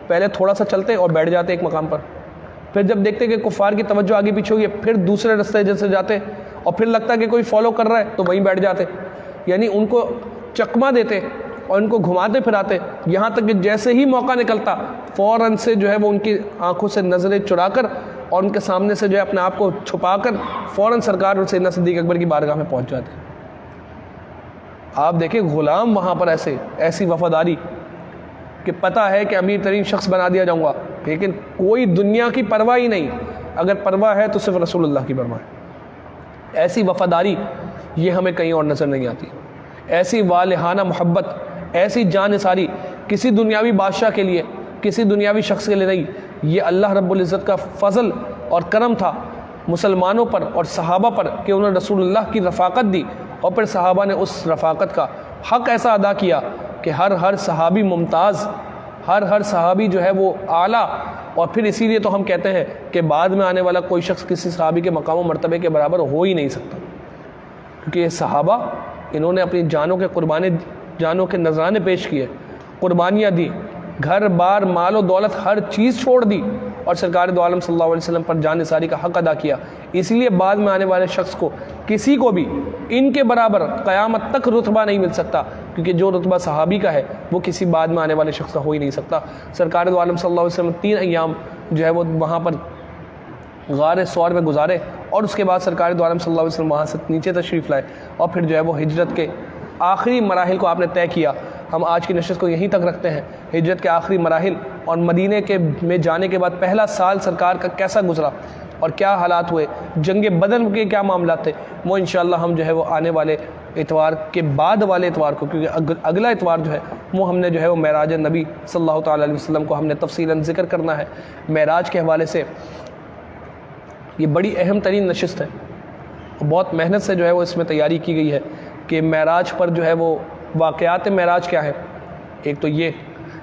پہلے تھوڑا سا چلتے اور بیٹھ جاتے ایک مقام پر، پھر جب دیکھتے کہ کفار کی توجہ آگے پیچھے ہوئی ہے پھر دوسرے رستے جیسے جاتے، اور پھر لگتا کہ کوئی فالو کر رہا ہے تو وہیں بیٹھ جاتے، یعنی ان کو چکمہ دیتے اور ان کو گھماتے پھراتے، یہاں تک کہ جیسے ہی موقع نکلتا فوراً سے جو ہے وہ ان کی آنکھوں سے نظریں چرا کر اور ان کے سامنے سے جو ہے اپنے آپ کو چھپا کر فوراً سرکار اور سیدنا صدیق اکبر کی بارگاہ میں پہنچ جاتے۔ آپ دیکھیں غلام وہاں پر ایسی وفاداری کہ پتہ ہے کہ امیر ترین شخص بنا دیا جاؤں گا، لیکن کوئی دنیا کی پرواہ ہی نہیں، اگر پرواہ ہے تو صرف رسول اللہ کی پرواہ ہے۔ ایسی وفاداری یہ ہمیں کہیں اور نظر نہیں آتی، ایسی والہانہ محبت، ایسی جان نثاری کسی دنیاوی بادشاہ کے لیے، کسی دنیاوی شخص کے لیے نہیں، یہ اللہ رب العزت کا فضل اور کرم تھا مسلمانوں پر اور صحابہ پر کہ انہوں نے رسول اللہ کی رفاقت دی، اور پھر صحابہ نے اس رفاقت کا حق ایسا ادا کیا کہ ہر صحابی ممتاز، ہر صحابی جو ہے وہ اعلیٰ، اور پھر اسی لیے تو ہم کہتے ہیں کہ بعد میں آنے والا کوئی شخص کسی صحابی کے مقام و مرتبے کے برابر ہو ہی نہیں سکتا، کیونکہ یہ صحابہ انہوں نے اپنی جانوں کے نذرانے پیش کیے، قربانیاں دی، گھر بار مال و دولت ہر چیز چھوڑ دی، اور سرکار دو عالم صلی اللہ علیہ وسلم پر جان نثاری کا حق ادا کیا۔ اس لیے بعد میں آنے والے شخص کو کسی کو بھی ان کے برابر قیامت تک رتبہ نہیں مل سکتا، کیونکہ جو رتبہ صحابی کا ہے وہ کسی بعد میں آنے والے شخص کا ہو ہی نہیں سکتا۔ سرکار دو عالم صلی اللہ علیہ وسلم 3 ایام جو ہے وہ وہاں پر غار ثور میں گزارے، اور اس کے بعد سرکار دو عالم صلی اللہ علیہ وسلم وہاں سے نیچے تشریف لائے، اور پھر جو ہے وہ ہجرت کے آخری مراحل کو آپ نے طے کیا. ہم آج کی نشست کو یہیں تک رکھتے ہیں. ہجرت کے آخری مراحل اور مدینے کے میں جانے کے بعد پہلا سال سرکار کا کیسا گزرا اور کیا حالات ہوئے, جنگ بدر کے کیا معاملات تھے, وہ انشاءاللہ ہم جو ہے وہ آنے والے اتوار کے بعد والے اتوار کو, کیونکہ اگلا اتوار جو ہے وہ ہم نے جو ہے وہ معراج نبی صلی اللہ تعالیٰ علیہ وسلم کو ہم نے تفصیلاً ذکر کرنا ہے. معراج کے حوالے سے یہ بڑی اہم ترین نشست ہے, بہت محنت سے جو ہے وہ اس میں تیاری کی گئی ہے کہ معراج پر جو ہے وہ واقعات معراج کیا ہے ایک تو یہ,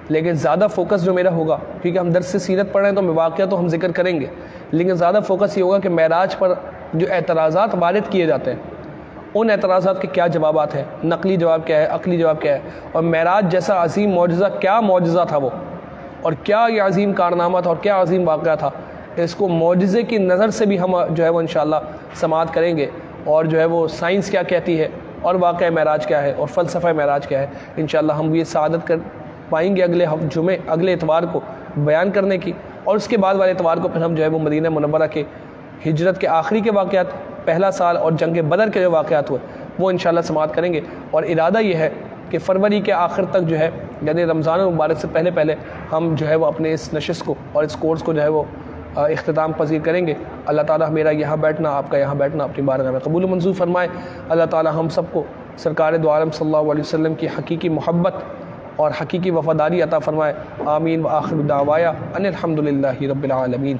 لیکن زیادہ فوکس جو میرا ہوگا, کیونکہ ہم درس سیرت پڑھ رہے ہیں تو واقعہ تو ہم ذکر کریں گے, لیکن زیادہ فوکس یہ ہوگا کہ معراج پر جو اعتراضات وارد کیے جاتے ہیں ان اعتراضات کے کیا جوابات ہیں, نقلی جواب کیا ہے, عقلی جواب کیا ہے, اور معراج جیسا عظیم معجزہ کیا معجزہ تھا وہ, اور کیا یہ عظیم کارنامہ تھا اور کیا عظیم واقعہ تھا. اس کو معجزے کی نظر سے بھی ہم جو ہے وہ انشاءاللہ سماعت کریں گے, اور جو ہے وہ سائنس کیا کہتی ہے اور واقعہ معراج کیا ہے اور فلسفہ معراج کیا ہے. انشاءاللہ ہم یہ سعادت کر پائیں گے اگلے اتوار کو بیان کرنے کی, اور اس کے بعد والے اتوار کو پھر ہم جو ہے وہ مدینہ منورہ کے ہجرت کے آخری کے واقعات, پہلا سال اور جنگ بدر کے جو واقعات ہوئے وہ انشاءاللہ سماعت کریں گے. اور ارادہ یہ ہے کہ فروری کے آخر تک جو ہے یعنی رمضان المبارک سے پہلے ہم جو ہے وہ اپنے اس نشست کو اور اس کورس کو جو ہے وہ اختتام پذیر کریں گے. اللہ تعالیٰ میرا یہاں بیٹھنا, آپ کا یہاں بیٹھنا اپنی بارگاہ میں قبول و منظور فرمائے. اللہ تعالیٰ ہم سب کو سرکار دو عالم صلی اللہ علیہ وسلم کی حقیقی محبت اور حقیقی وفاداری عطا فرمائے. آمین. وآخر دعوایا ان الحمدللہ رب العالمین.